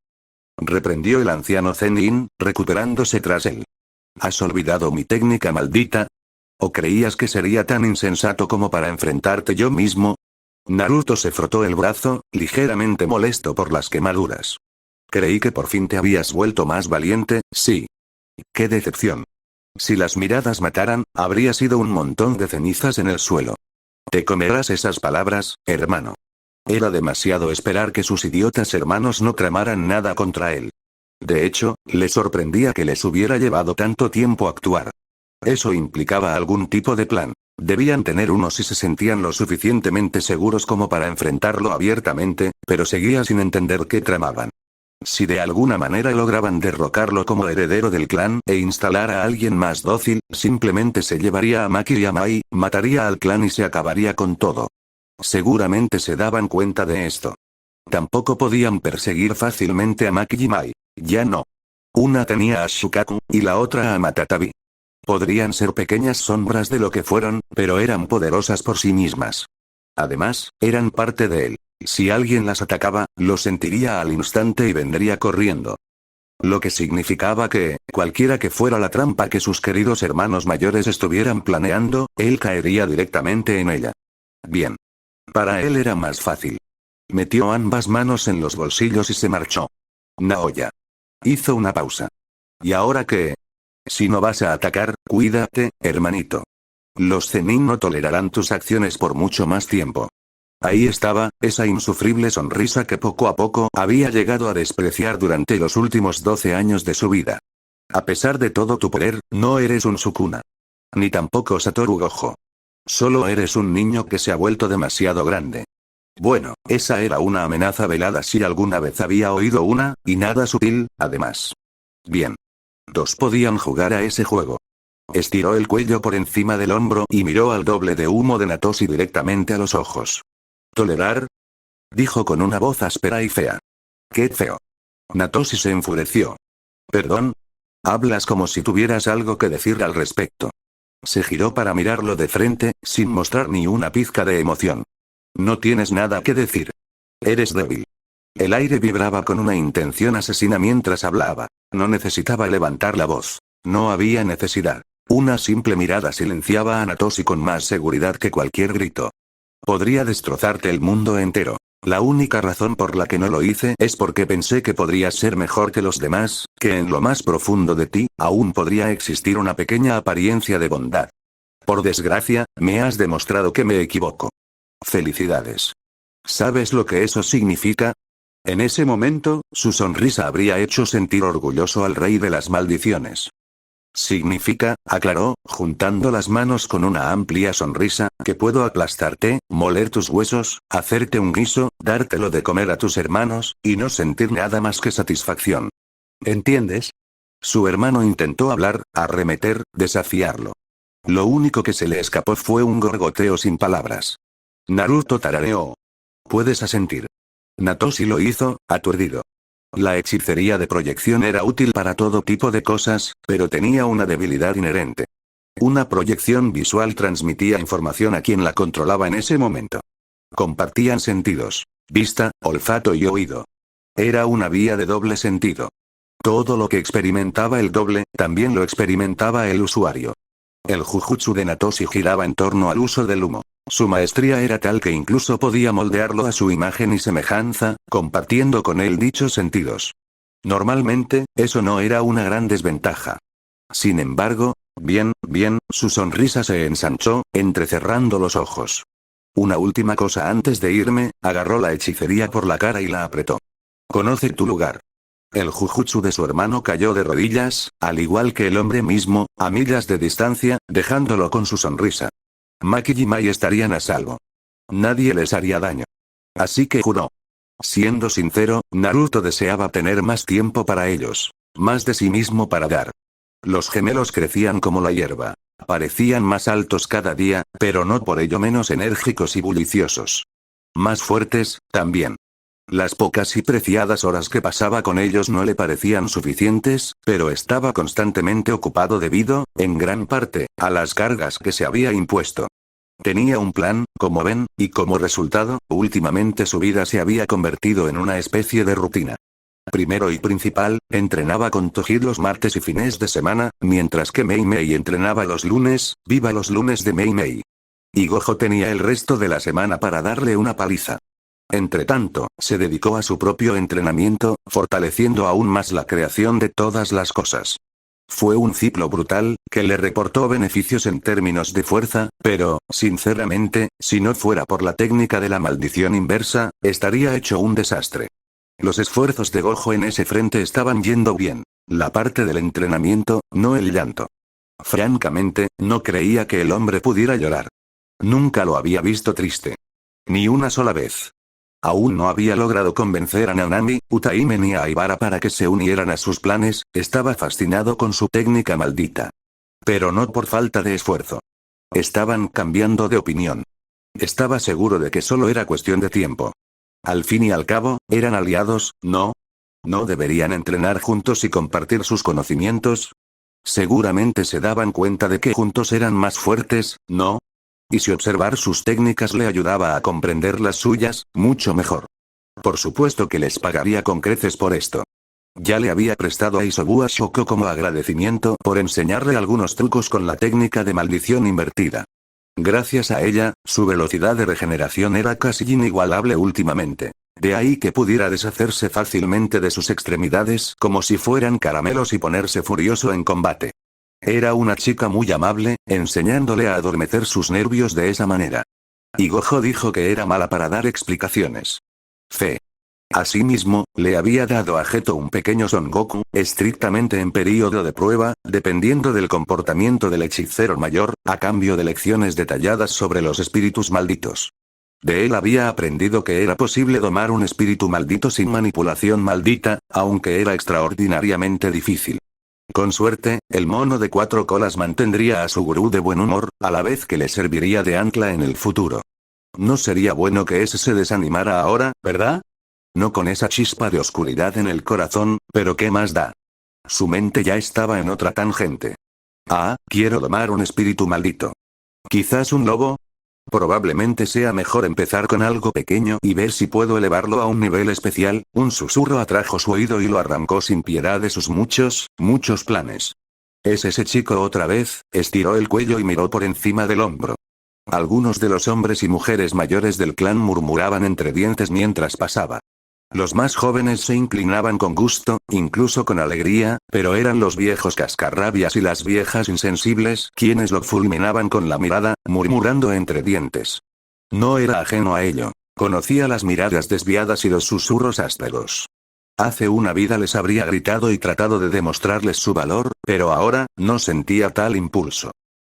Reprendió el anciano Zenin, recuperándose tras él. ¿Has olvidado mi técnica maldita? ¿O creías que sería tan insensato como para enfrentarte yo mismo? Naruto se frotó el brazo, ligeramente molesto por las quemaduras. Creí que por fin te habías vuelto más valiente, sí. ¡Qué decepción! Si las miradas mataran, habría sido un montón de cenizas en el suelo. Te comerás esas palabras, hermano. Era demasiado esperar que sus idiotas hermanos no tramaran nada contra él. De hecho, le sorprendía que les hubiera llevado tanto tiempo actuar. Eso implicaba algún tipo de plan. Debían tener uno si se sentían lo suficientemente seguros como para enfrentarlo abiertamente, pero seguía sin entender qué tramaban. Si de alguna manera lograban derrocarlo como heredero del clan e instalar a alguien más dócil, simplemente se llevaría a Maki y a Mai, mataría al clan y se acabaría con todo. Seguramente se daban cuenta de esto. Tampoco podían perseguir fácilmente a Maki y Mai. Ya no. Una tenía a Shukaku, y la otra a Matatabi. Podrían ser pequeñas sombras de lo que fueron, pero eran poderosas por sí mismas. Además, eran parte de él. Si alguien las atacaba, lo sentiría al instante y vendría corriendo. Lo que significaba que, cualquiera que fuera la trampa que sus queridos hermanos mayores estuvieran planeando, él caería directamente en ella. Bien. Para él era más fácil. Metió ambas manos en los bolsillos y se marchó. Naoya. Hizo una pausa. ¿Y ahora qué? Si no vas a atacar, cuídate, hermanito. Los Zenin no tolerarán tus acciones por mucho más tiempo. Ahí estaba, esa insufrible sonrisa que poco a poco había llegado a despreciar durante los últimos 12 años de su vida. A pesar de todo tu poder, no eres un Sukuna. Ni tampoco Satoru Gojo. Solo eres un niño que se ha vuelto demasiado grande. Bueno, esa era una amenaza velada si alguna vez había oído una, y nada sutil, además. Bien. Dos podían jugar a ese juego. Estiró el cuello por encima del hombro y miró al doble de humo de Natoshi directamente a los ojos. ¿Tolerar? Dijo con una voz áspera y fea. ¡Qué feo! Natoshi se enfureció. ¿Perdón? Hablas como si tuvieras algo que decir al respecto. Se giró para mirarlo de frente, sin mostrar ni una pizca de emoción. No tienes nada que decir. Eres débil. El aire vibraba con una intención asesina mientras hablaba. No necesitaba levantar la voz. No había necesidad. Una simple mirada silenciaba a Natoshi con más seguridad que cualquier grito. Podría destrozarte el mundo entero. La única razón por la que no lo hice es porque pensé que podrías ser mejor que los demás, que en lo más profundo de ti, aún podría existir una pequeña apariencia de bondad. Por desgracia, me has demostrado que me equivoco. Felicidades. ¿Sabes lo que eso significa? En ese momento, su sonrisa habría hecho sentir orgulloso al rey de las maldiciones. Significa, aclaró, juntando las manos con una amplia sonrisa, que puedo aplastarte, moler tus huesos, hacerte un guiso, dártelo de comer a tus hermanos, y no sentir nada más que satisfacción. ¿Entiendes? Su hermano intentó hablar, arremeter, desafiarlo. Lo único que se le escapó fue un gorgoteo sin palabras. Naruto tarareó. Puedes asentir. Natoshi lo hizo, aturdido. La hechicería de proyección era útil para todo tipo de cosas, pero tenía una debilidad inherente. Una proyección visual transmitía información a quien la controlaba en ese momento. Compartían sentidos: vista, olfato y oído. Era una vía de doble sentido. Todo lo que experimentaba el doble, también lo experimentaba el usuario. El jujutsu de Natoshi giraba en torno al uso del humo. Su maestría era tal que incluso podía moldearlo a su imagen y semejanza, compartiendo con él dichos sentidos. Normalmente, eso no era una gran desventaja. Sin embargo, bien, su sonrisa se ensanchó, entrecerrando los ojos. Una última cosa antes de irme, agarró la hechicería por la cara y la apretó. Conoce tu lugar. El jujutsu de su hermano cayó de rodillas, al igual que el hombre mismo, a millas de distancia, dejándolo con su sonrisa. Maki y Mai estarían a salvo. Nadie les haría daño. Así que juró. Siendo sincero, Naruto deseaba tener más tiempo para ellos. Más de sí mismo para dar. Los gemelos crecían como la hierba. Parecían más altos cada día, pero no por ello menos enérgicos y bulliciosos. Más fuertes, también. Las pocas y preciadas horas que pasaba con ellos no le parecían suficientes, pero estaba constantemente ocupado debido, en gran parte, a las cargas que se había impuesto. Tenía un plan, como ven, y como resultado, últimamente su vida se había convertido en una especie de rutina. Primero y principal, entrenaba con Toji los martes y fines de semana, mientras que Mei Mei entrenaba los lunes, viva los lunes de Mei Mei. Y Gojo tenía el resto de la semana para darle una paliza. Entretanto, se dedicó a su propio entrenamiento, fortaleciendo aún más la creación de todas las cosas. Fue un ciclo brutal, que le reportó beneficios en términos de fuerza, pero, sinceramente, si no fuera por la técnica de la maldición inversa, estaría hecho un desastre. Los esfuerzos de Gojo en ese frente estaban yendo bien. La parte del entrenamiento, no el llanto. Francamente, no creía que el hombre pudiera llorar. Nunca lo había visto triste. Ni una sola vez. Aún no había logrado convencer a Nanami, Utaime ni a Aibara para que se unieran a sus planes, estaba fascinado con su técnica maldita. Pero no por falta de esfuerzo. Estaban cambiando de opinión. Estaba seguro de que solo era cuestión de tiempo. Al fin y al cabo, eran aliados, ¿no? ¿No deberían entrenar juntos y compartir sus conocimientos? Seguramente se daban cuenta de que juntos eran más fuertes, ¿no? Y si observar sus técnicas le ayudaba a comprender las suyas, mucho mejor. Por supuesto que les pagaría con creces por esto. Ya le había prestado a Isobu a Shoko como agradecimiento por enseñarle algunos trucos con la técnica de maldición invertida. Gracias a ella, su velocidad de regeneración era casi inigualable últimamente. De ahí que pudiera deshacerse fácilmente de sus extremidades como si fueran caramelos y ponerse furioso en combate. Era una chica muy amable, enseñándole a adormecer sus nervios de esa manera. Y Gojo dijo que era mala para dar explicaciones. Fe. Asimismo, le había dado a Geto un pequeño Son Goku, estrictamente en período de prueba, dependiendo del comportamiento del hechicero mayor, a cambio de lecciones detalladas sobre los espíritus malditos. De él había aprendido que era posible domar un espíritu maldito sin manipulación maldita, aunque era extraordinariamente difícil. Con suerte, el mono de 4 colas mantendría a su gurú de buen humor, a la vez que le serviría de ancla en el futuro. No sería bueno que ese se desanimara ahora, ¿verdad? No con esa chispa de oscuridad en el corazón, pero ¿qué más da? Su mente ya estaba en otra tangente. Ah, quiero domar un espíritu maldito. ¿Quizás un lobo? Probablemente sea mejor empezar con algo pequeño y ver si puedo elevarlo a un nivel especial. Un susurro atrajo su oído y lo arrancó sin piedad de sus muchos planes. ¿Es ese chico otra vez? Estiró el cuello y miró por encima del hombro. Algunos de los hombres y mujeres mayores del clan murmuraban entre dientes mientras pasaba. Los más jóvenes se inclinaban con gusto, incluso con alegría, pero eran los viejos cascarrabias y las viejas insensibles quienes lo fulminaban con la mirada, murmurando entre dientes. No era ajeno a ello. Conocía las miradas desviadas y los susurros ásperos. Hace una vida les habría gritado y tratado de demostrarles su valor, pero ahora, no sentía tal impulso.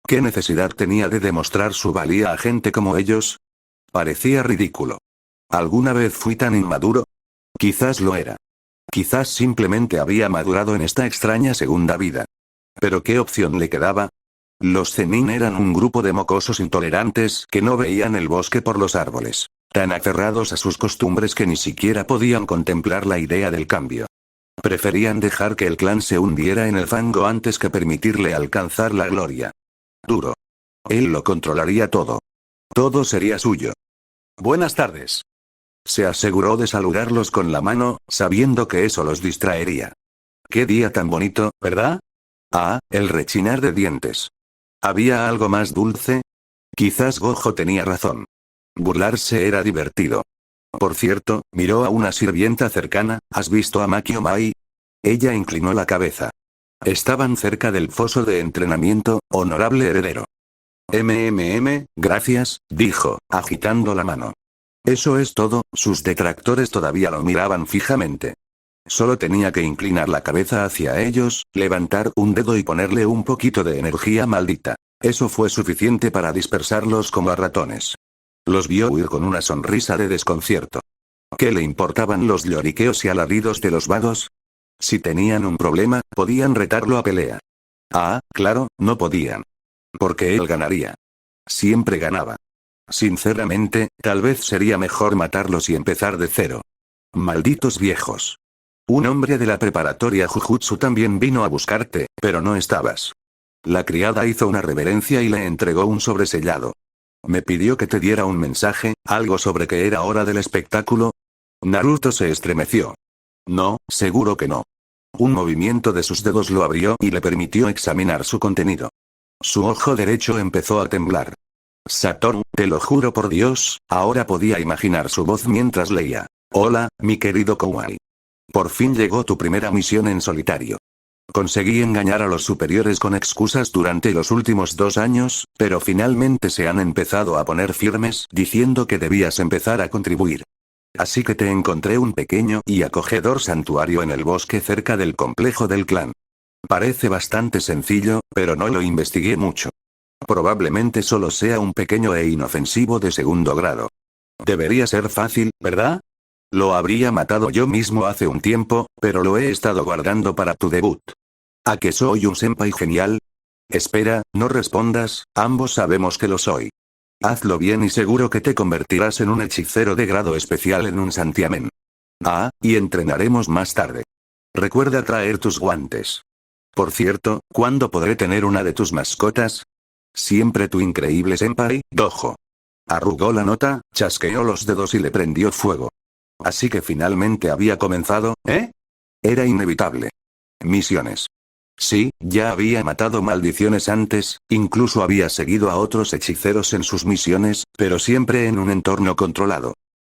¿Qué necesidad tenía de demostrar su valía a gente como ellos? Parecía ridículo. ¿Alguna vez fui tan inmaduro? Quizás lo era. Quizás simplemente había madurado en esta extraña segunda vida. ¿Pero qué opción le quedaba? Los Zenin eran un grupo de mocosos intolerantes que no veían el bosque por los árboles, tan aferrados a sus costumbres que ni siquiera podían contemplar la idea del cambio. Preferían dejar que el clan se hundiera en el fango antes que permitirle alcanzar la gloria. Duro. Él lo controlaría todo. Todo sería suyo. Buenas tardes. Se aseguró de saludarlos con la mano, sabiendo que eso los distraería. Qué día tan bonito, ¿verdad? Ah, el rechinar de dientes. ¿Había algo más dulce? Quizás Gojo tenía razón. Burlarse era divertido. Por cierto, miró a una sirvienta cercana. ¿Has visto a Makio Mai? Ella inclinó la cabeza. Estaban cerca del foso de entrenamiento, honorable heredero. Gracias, dijo, agitando la mano. Eso es todo. Sus detractores todavía lo miraban fijamente. Solo tenía que inclinar la cabeza hacia ellos, levantar un dedo y ponerle un poquito de energía maldita. Eso fue suficiente para dispersarlos como a ratones. Los vio huir con una sonrisa de desconcierto. ¿Qué le importaban los lloriqueos y alaridos de los vagos? Si tenían un problema, podían retarlo a pelea. Ah, claro, no podían. Porque él ganaría. Siempre ganaba. Sinceramente, tal vez sería mejor matarlos y empezar de cero. Malditos viejos. Un hombre de la preparatoria Jujutsu también vino a buscarte, pero no estabas. La criada hizo una reverencia y le entregó un sobresellado. Me pidió que te diera un mensaje, algo sobre que era hora del espectáculo. Naruto se estremeció. No, seguro que no. Un movimiento de sus dedos lo abrió y le permitió examinar su contenido. Su ojo derecho empezó a temblar. Satoru, te lo juro por Dios, ahora podía imaginar su voz mientras leía. Hola, mi querido Kouai. Por fin llegó tu primera misión en solitario. Conseguí engañar a los superiores con excusas durante los últimos 2 años, pero finalmente se han empezado a poner firmes diciendo que debías empezar a contribuir. Así que te encontré un pequeño y acogedor santuario en el bosque cerca del complejo del clan. Parece bastante sencillo, pero no lo investigué mucho. Probablemente solo sea un pequeño e inofensivo de segundo grado. Debería ser fácil, ¿verdad? Lo habría matado yo mismo hace un tiempo, pero lo he estado guardando para tu debut. ¿A que soy un senpai genial? Espera, no respondas, ambos sabemos que lo soy. Hazlo bien y seguro que te convertirás en un hechicero de grado especial en un santiamén. Ah, y entrenaremos más tarde. Recuerda traer tus guantes. Por cierto, ¿cuándo podré tener una de tus mascotas? Siempre tu increíble senpai, Dojo. Arrugó la nota, chasqueó los dedos y le prendió fuego. Así que finalmente había comenzado, ¿eh? Era inevitable. Misiones. Sí, ya había matado maldiciones antes, incluso había seguido a otros hechiceros en sus misiones, pero siempre en un entorno controlado.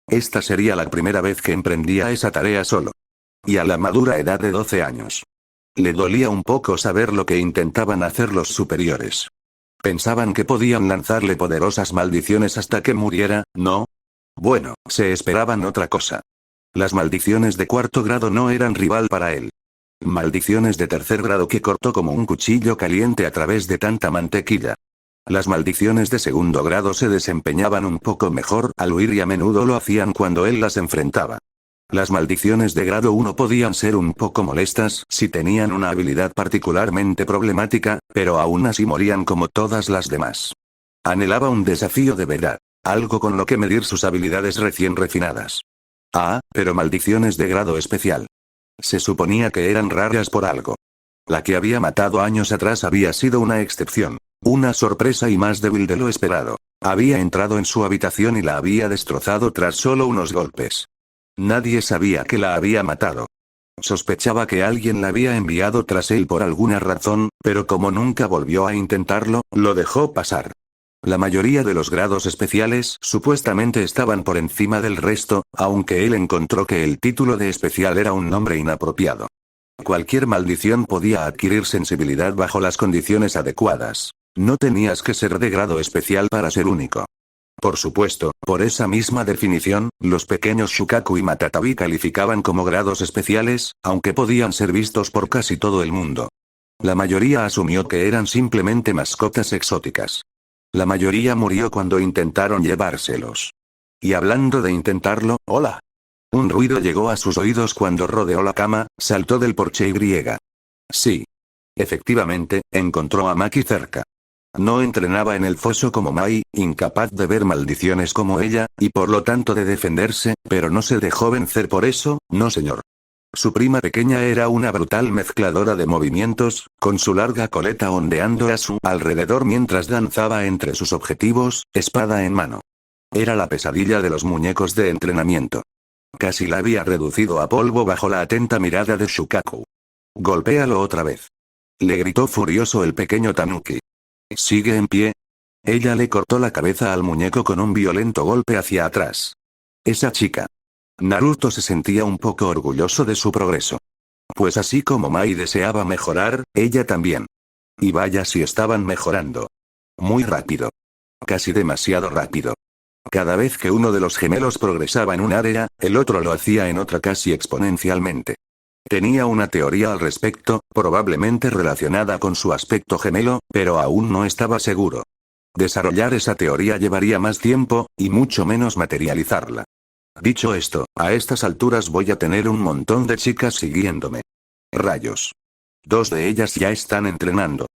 Esta sería la primera vez que emprendía esa tarea solo. Y a la madura edad de 12 años. Le dolía un poco saber lo que intentaban hacer los superiores. Pensaban que podían lanzarle poderosas maldiciones hasta que muriera, ¿no? Bueno, se esperaban otra cosa. Las maldiciones de cuarto grado no eran rival para él. Maldiciones de tercer grado que cortó como un cuchillo caliente a través de tanta mantequilla. Las maldiciones de segundo grado se desempeñaban un poco mejor al huir y a menudo lo hacían cuando él las enfrentaba. Las maldiciones de grado 1 podían ser un poco molestas si tenían una habilidad particularmente problemática, pero aún así morían como todas las demás. Anhelaba un desafío de verdad, algo con lo que medir sus habilidades recién refinadas. Ah, pero maldiciones de grado especial. Se suponía que eran raras por algo. La que había matado años atrás había sido una excepción. Una sorpresa y más débil de lo esperado. Había entrado en su habitación y la había destrozado tras solo unos golpes. Nadie sabía que la había matado. Sospechaba que alguien la había enviado tras él por alguna razón, pero como nunca volvió a intentarlo, lo dejó pasar. La mayoría de los grados especiales supuestamente estaban por encima del resto, aunque él encontró que el título de especial era un nombre inapropiado. Cualquier maldición podía adquirir sensibilidad bajo las condiciones adecuadas. No tenías que ser de grado especial para ser único. Por supuesto, por esa misma definición, los pequeños Shukaku y Matatabi calificaban como grados especiales, aunque podían ser vistos por casi todo el mundo. La mayoría asumió que eran simplemente mascotas exóticas. La mayoría murió cuando intentaron llevárselos. Y hablando de intentarlo, ¡hola! Un ruido llegó a sus oídos cuando rodeó la cama, saltó del porche y. Sí. Efectivamente, encontró a Maki cerca. No entrenaba en el foso como Mai, incapaz de ver maldiciones como ella, y por lo tanto de defenderse, pero no se dejó vencer por eso, no señor. Su prima pequeña era una brutal mezcladora de movimientos, con su larga coleta ondeando a su alrededor mientras danzaba entre sus objetivos, espada en mano. Era la pesadilla de los muñecos de entrenamiento. Casi la había reducido a polvo bajo la atenta mirada de Shukaku. «Golpéalo otra vez», le gritó furioso el pequeño Tanuki. «¿Sigue en pie?» Ella le cortó la cabeza al muñeco con un violento golpe hacia atrás. Esa chica. Naruto se sentía un poco orgulloso de su progreso. Pues así como Mai deseaba mejorar, ella también. Y vaya si estaban mejorando. Muy rápido. Casi demasiado rápido. Cada vez que uno de los gemelos progresaba en un área, el otro lo hacía en otra casi exponencialmente. Tenía una teoría al respecto, probablemente relacionada con su aspecto gemelo, pero aún no estaba seguro. Desarrollar esa teoría llevaría más tiempo, y mucho menos materializarla. Dicho esto, a estas alturas voy a tener un montón de chicas siguiéndome. Rayos. 2 de ellas ya están entrenando.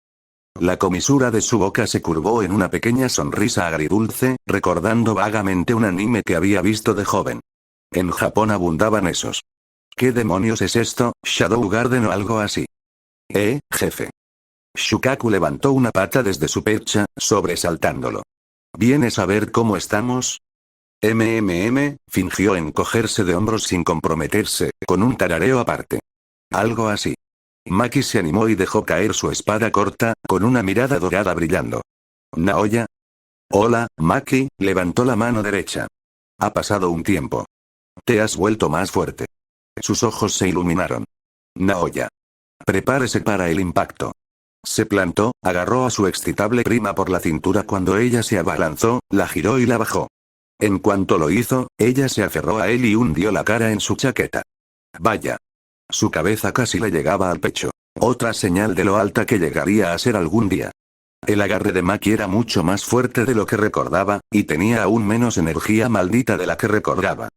La comisura de su boca se curvó en una pequeña sonrisa agridulce, recordando vagamente un anime que había visto de joven. En Japón abundaban esos. ¿Qué demonios es esto, Shadow Garden o algo así? Jefe. Shukaku levantó una pata desde su percha, sobresaltándolo. ¿Vienes a ver cómo estamos? Fingió encogerse de hombros sin comprometerse, con un tarareo aparte. Algo así. Maki se animó y dejó caer su espada corta, con una mirada dorada brillando. ¿Naoya? Hola, Maki, levantó la mano derecha. Ha pasado un tiempo. Te has vuelto más fuerte. Sus ojos se iluminaron. Naoya. Prepárese para el impacto. Se plantó, agarró a su excitable prima por la cintura cuando ella se abalanzó, la giró y la bajó. En cuanto lo hizo, ella se aferró a él y hundió la cara en su chaqueta. Vaya. Su cabeza casi le llegaba al pecho. Otra señal de lo alta que llegaría a ser algún día. El agarre de Maki era mucho más fuerte de lo que recordaba, y tenía aún menos energía maldita de la que recordaba.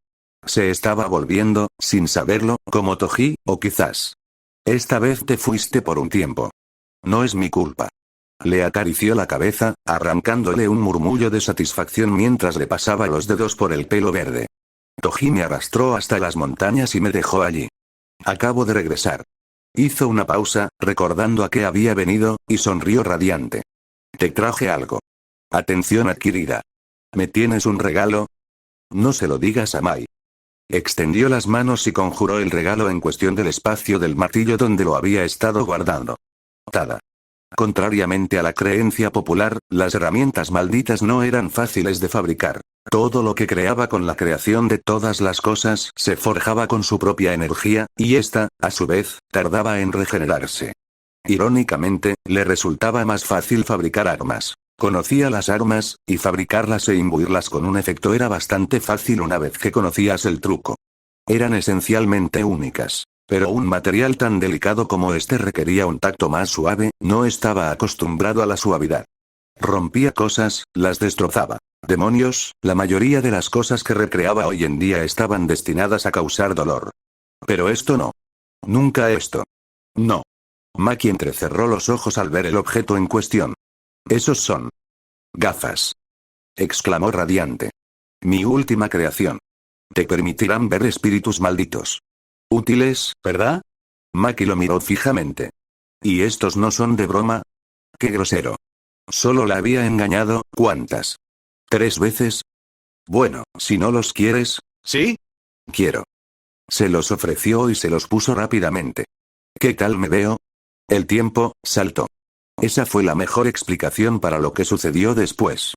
Se estaba volviendo, sin saberlo, como Toji, o quizás. Esta vez te fuiste por un tiempo. No es mi culpa. Le acarició la cabeza, arrancándole un murmullo de satisfacción mientras le pasaba los dedos por el pelo verde. Toji me arrastró hasta las montañas y me dejó allí. Acabo de regresar. Hizo una pausa, recordando a qué había venido, y sonrió radiante. Te traje algo. Atención adquirida. ¿Me tienes un regalo? No se lo digas a Mai. Extendió las manos y conjuró el regalo en cuestión del espacio del martillo donde lo había estado guardando. Tada. Contrariamente a la creencia popular, las herramientas malditas no eran fáciles de fabricar. Todo lo que creaba con la creación de todas las cosas se forjaba con su propia energía, y esta, a su vez, tardaba en regenerarse. Irónicamente, le resultaba más fácil fabricar armas. Conocía las armas, y fabricarlas e imbuirlas con un efecto era bastante fácil una vez que conocías el truco. Eran esencialmente únicas. Pero un material tan delicado como este requería un tacto más suave, no estaba acostumbrado a la suavidad. Rompía cosas, las destrozaba. Demonios, la mayoría de las cosas que recreaba hoy en día estaban destinadas a causar dolor. Pero esto no. Nunca esto. No. Maki entrecerró los ojos al ver el objeto en cuestión. Esos son gafas. Exclamó radiante. Mi última creación. Te permitirán ver espíritus malditos. Útiles, ¿verdad? Maki lo miró fijamente. ¿Y estos no son de broma? ¡Qué grosero! Solo la había engañado, ¿cuántas? ¿3 veces? Bueno, si no los quieres. ¿Sí? Quiero. Se los ofreció y se los puso rápidamente. ¿Qué tal me veo? El tiempo saltó. Esa fue la mejor explicación para lo que sucedió después.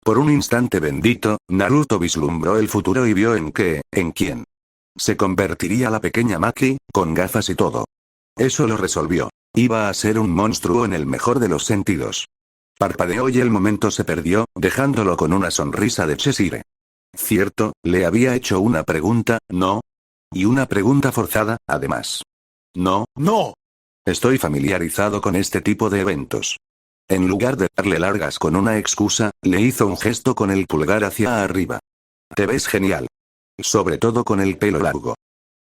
Por un instante bendito, Naruto vislumbró el futuro y vio en quién se convertiría la pequeña Maki, con gafas y todo. Eso lo resolvió. Iba a ser un monstruo en el mejor de los sentidos. Parpadeó y el momento se perdió, dejándolo con una sonrisa de Cheshire. Cierto, le había hecho una pregunta, ¿no? Y una pregunta forzada, además. No. ¡No! Estoy familiarizado con este tipo de eventos. En lugar de darle largas con una excusa, le hizo un gesto con el pulgar hacia arriba. Te ves genial. Sobre todo con el pelo largo.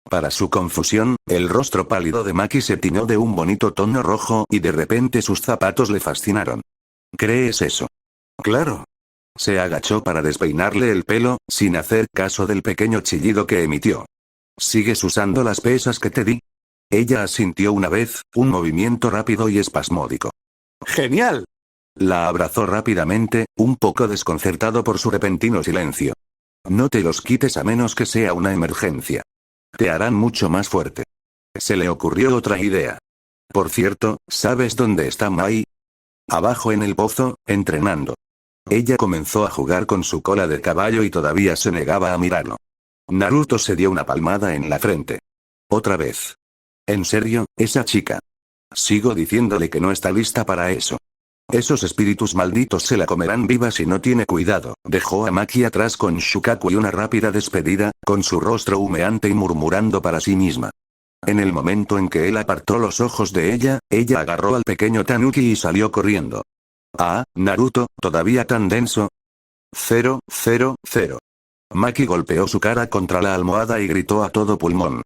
Para su confusión, el rostro pálido de Maki se tiñó de un bonito tono rojo y de repente sus zapatos le fascinaron. ¿Crees eso? Claro. Se agachó para despeinarle el pelo, sin hacer caso del pequeño chillido que emitió. ¿Sigues usando las pesas que te di? Ella asintió una vez, un movimiento rápido y espasmódico. ¡Genial! La abrazó rápidamente, un poco desconcertado por su repentino silencio. No te los quites a menos que sea una emergencia. Te harán mucho más fuerte. Se le ocurrió otra idea. Por cierto, ¿sabes dónde está Mai? Abajo en el pozo, entrenando. Ella comenzó a jugar con su cola de caballo y todavía se negaba a mirarlo. Naruto se dio una palmada en la frente. Otra vez. ¿En serio, esa chica? Sigo diciéndole que no está lista para eso. Esos espíritus malditos se la comerán viva si no tiene cuidado. Dejó a Maki atrás con Shukaku y una rápida despedida, con su rostro humeante y murmurando para sí misma. En el momento en que él apartó los ojos de ella, ella agarró al pequeño Tanuki y salió corriendo. Ah, Naruto, ¿todavía tan denso? 0, 0, 0. Maki golpeó su cara contra la almohada y gritó a todo pulmón.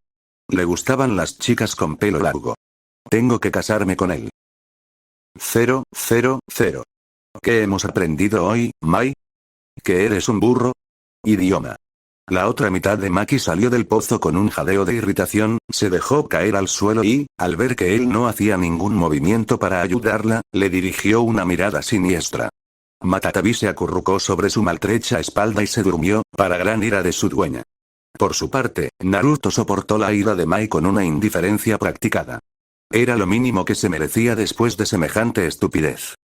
Le gustaban las chicas con pelo largo. Tengo que casarme con él. 0, 0, 0. ¿Qué hemos aprendido hoy, Mai? ¿Que eres un burro? Idioma. La otra mitad de Maki salió del pozo con un jadeo de irritación, se dejó caer al suelo y, al ver que él no hacía ningún movimiento para ayudarla, le dirigió una mirada siniestra. Matatabi se acurrucó sobre su maltrecha espalda y se durmió, para gran ira de su dueña. Por su parte, Naruto soportó la ira de Mai con una indiferencia practicada. Era lo mínimo que se merecía después de semejante estupidez.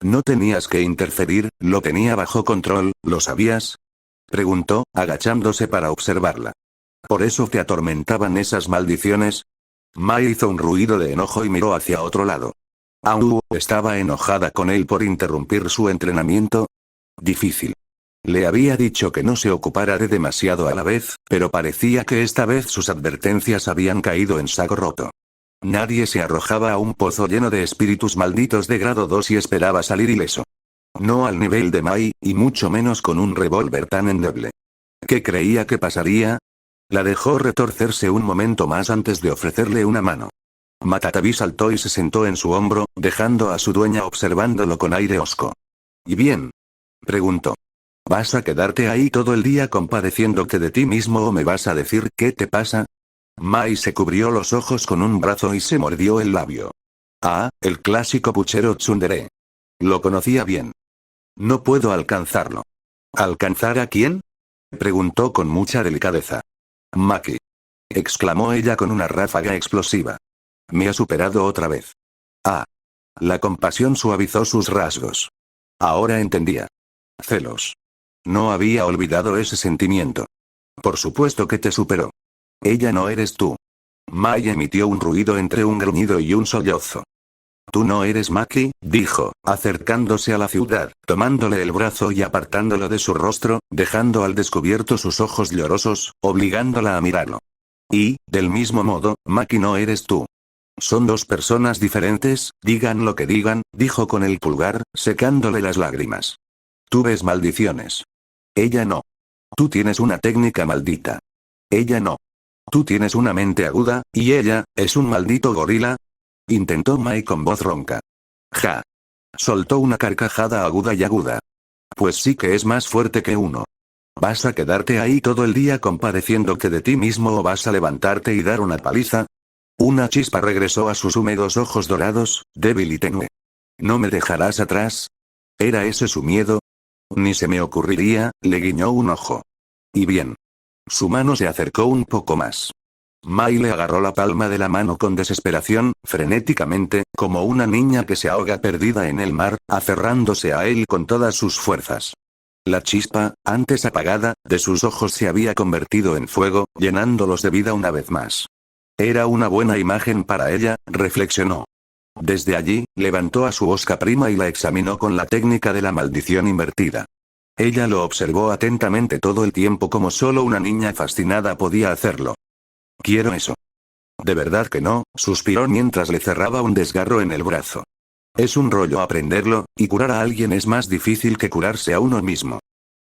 No tenías que interferir, lo tenía bajo control, ¿lo sabías? Preguntó, agachándose para observarla. ¿Por eso te atormentaban esas maldiciones? Mai hizo un ruido de enojo y miró hacia otro lado. Au, estaba enojada con él por interrumpir su entrenamiento. Difícil. Le había dicho que no se ocupara de demasiado a la vez, pero parecía que esta vez sus advertencias habían caído en saco roto. Nadie se arrojaba a un pozo lleno de espíritus malditos de grado 2 y esperaba salir ileso. No al nivel de Mai, y mucho menos con un revólver tan endeble. ¿Qué creía que pasaría? La dejó retorcerse un momento más antes de ofrecerle una mano. Matatabi saltó y se sentó en su hombro, dejando a su dueña observándolo con aire hosco. ¿Y bien? Preguntó. ¿Vas a quedarte ahí todo el día compadeciéndote de ti mismo o me vas a decir qué te pasa? Mai se cubrió los ojos con un brazo y se mordió el labio. Ah, el clásico puchero tsundere. Lo conocía bien. No puedo alcanzarlo. ¿Alcanzar a quién? Preguntó con mucha delicadeza. Maki. Exclamó ella con una ráfaga explosiva. Me ha superado otra vez. Ah. La compasión suavizó sus rasgos. Ahora entendía. Celos. No había olvidado ese sentimiento. Por supuesto que te superó. Ella no eres tú. Mai emitió un ruido entre un gruñido y un sollozo. Tú no eres Maki, dijo, acercándose a la ciudad, tomándole el brazo y apartándolo de su rostro, dejando al descubierto sus ojos llorosos, obligándola a mirarlo. Y, del mismo modo, Maki no eres tú. Son dos personas diferentes, digan lo que digan, dijo con el pulgar, secándole las lágrimas. Tú ves maldiciones. Ella no. Tú tienes una técnica maldita. Ella no. Tú tienes una mente aguda, y ella, ¿es un maldito gorila? Intentó Mai con voz ronca. Ja. Soltó una carcajada aguda. Pues sí que es más fuerte que uno. ¿Vas a quedarte ahí todo el día compadeciéndote de ti mismo o vas a levantarte y dar una paliza? Una chispa regresó a sus húmedos ojos dorados, débil y tenue. ¿No me dejarás atrás? ¿Era ese su miedo? Ni se me ocurriría, le guiñó un ojo. Y bien. Su mano se acercó un poco más. Mai le agarró la palma de la mano con desesperación, frenéticamente, como una niña que se ahoga perdida en el mar, aferrándose a él con todas sus fuerzas. La chispa, antes apagada, de sus ojos se había convertido en fuego, llenándolos de vida una vez más. Era una buena imagen para ella, reflexionó. Desde allí, levantó a su osca prima y la examinó con la técnica de la maldición invertida. Ella lo observó atentamente todo el tiempo como solo una niña fascinada podía hacerlo. Quiero eso. De verdad que no, suspiró mientras le cerraba un desgarro en el brazo. Es un rollo aprenderlo, y curar a alguien es más difícil que curarse a uno mismo.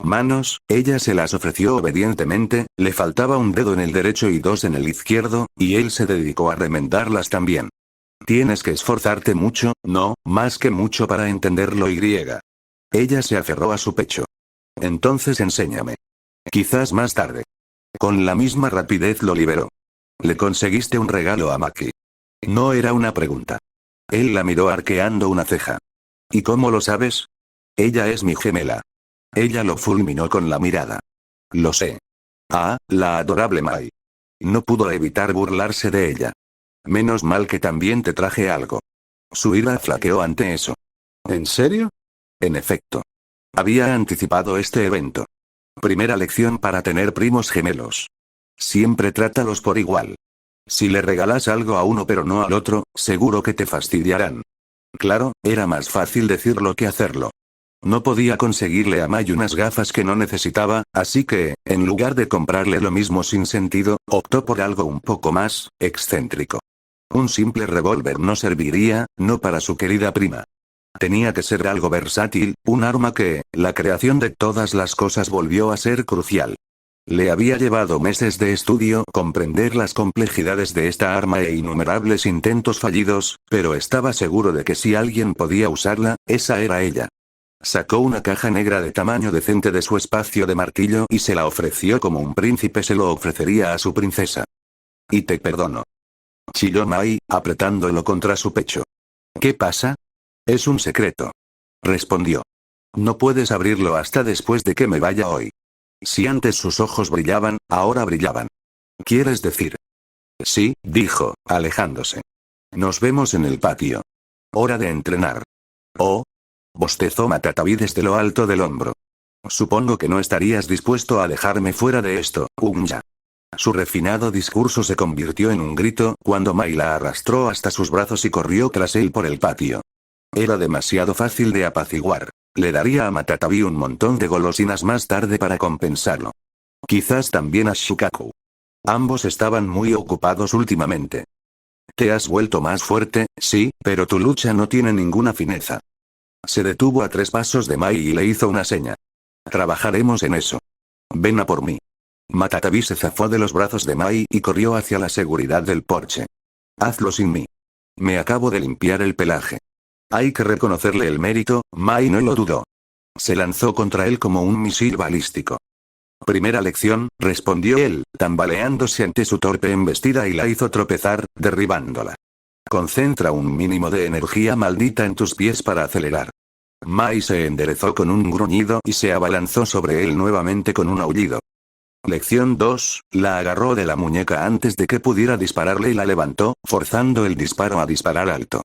Manos, ella se las ofreció obedientemente, le faltaba un dedo en el derecho y dos en el izquierdo, y él se dedicó a remendarlas también. Tienes que esforzarte mucho, no, más que mucho para entenderlo y. Ella se aferró a su pecho. Entonces enséñame. Quizás más tarde. Con la misma rapidez lo liberó. Le conseguiste un regalo a Maki. No era una pregunta. Él la miró arqueando una ceja. ¿Y cómo lo sabes? Ella es mi gemela. Ella lo fulminó con la mirada. Lo sé. Ah, la adorable Mai. No pudo evitar burlarse de ella. Menos mal que también te traje algo. Su ira flaqueó ante eso. ¿En serio? En efecto. Había anticipado este evento. Primera lección para tener primos gemelos. Siempre trátalos por igual. Si le regalas algo a uno pero no al otro, seguro que te fastidiarán. Claro, era más fácil decirlo que hacerlo. No podía conseguirle a Mai unas gafas que no necesitaba, así que, en lugar de comprarle lo mismo sin sentido, optó por algo un poco más excéntrico. Un simple revólver no serviría, no para su querida prima. Tenía que ser algo versátil, un arma que, la creación de todas las cosas volvió a ser crucial. Le había llevado meses de estudio comprender las complejidades de esta arma e innumerables intentos fallidos, pero estaba seguro de que si alguien podía usarla, esa era ella. Sacó una caja negra de tamaño decente de su espacio de martillo y se la ofreció como un príncipe se lo ofrecería a su princesa. Y te perdono. Chilló Mai, apretándolo contra su pecho. ¿Qué pasa? Es un secreto. Respondió. No puedes abrirlo hasta después de que me vaya hoy. Si antes sus ojos brillaban, ahora brillaban. ¿Quieres decir? Sí, dijo, alejándose. Nos vemos en el patio. Hora de entrenar. Oh. Bostezó Matatabi desde lo alto del hombro. Supongo que no estarías dispuesto a dejarme fuera de esto, Unya. Su refinado discurso se convirtió en un grito cuando Mai la arrastró hasta sus brazos y corrió tras él por el patio. Era demasiado fácil de apaciguar. Le daría a Matatabi un montón de golosinas más tarde para compensarlo. Quizás también a Shukaku. Ambos estaban muy ocupados últimamente. Te has vuelto más fuerte, sí, pero tu lucha no tiene ninguna fineza. Se detuvo a 3 pasos de Mai y le hizo una seña. Trabajaremos en eso. Ven a por mí. Matatabi se zafó de los brazos de Mai y corrió hacia la seguridad del porche. Hazlo sin mí. Me acabo de limpiar el pelaje. Hay que reconocerle el mérito, Mai no lo dudó. Se lanzó contra él como un misil balístico. Primera lección, respondió él, tambaleándose ante su torpe embestida y la hizo tropezar, derribándola. Concentra un mínimo de energía maldita en tus pies para acelerar. Mai se enderezó con un gruñido y se abalanzó sobre él nuevamente con un aullido. Lección 2, la agarró de la muñeca antes de que pudiera dispararle y la levantó, forzando el disparo a disparar alto.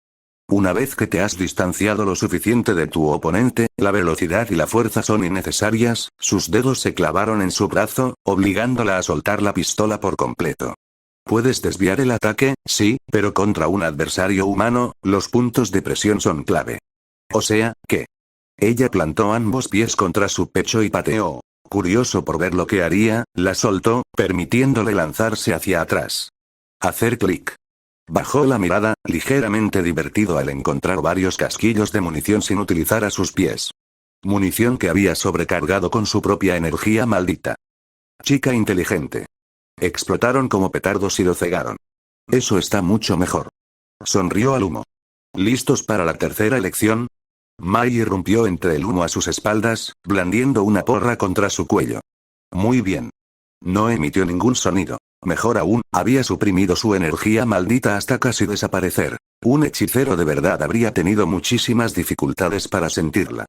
Una vez que te has distanciado lo suficiente de tu oponente, la velocidad y la fuerza son innecesarias, sus dedos se clavaron en su brazo, obligándola a soltar la pistola por completo. Puedes desviar el ataque, sí, pero contra un adversario humano, los puntos de presión son clave. O sea, que... Ella plantó ambos pies contra su pecho y pateó. Curioso por ver lo que haría, la soltó, permitiéndole lanzarse hacia atrás. Hacer clic. Bajó la mirada, ligeramente divertido al encontrar varios casquillos de munición sin utilizar a sus pies. Munición que había sobrecargado con su propia energía maldita. Chica inteligente. Explotaron como petardos y lo cegaron. Eso está mucho mejor. Sonrió al humo. ¿Listos para la tercera elección? Mai irrumpió entre el humo a sus espaldas, blandiendo una porra contra su cuello. Muy bien. No emitió ningún sonido. Mejor aún, había suprimido su energía maldita hasta casi desaparecer. Un hechicero de verdad habría tenido muchísimas dificultades para sentirla.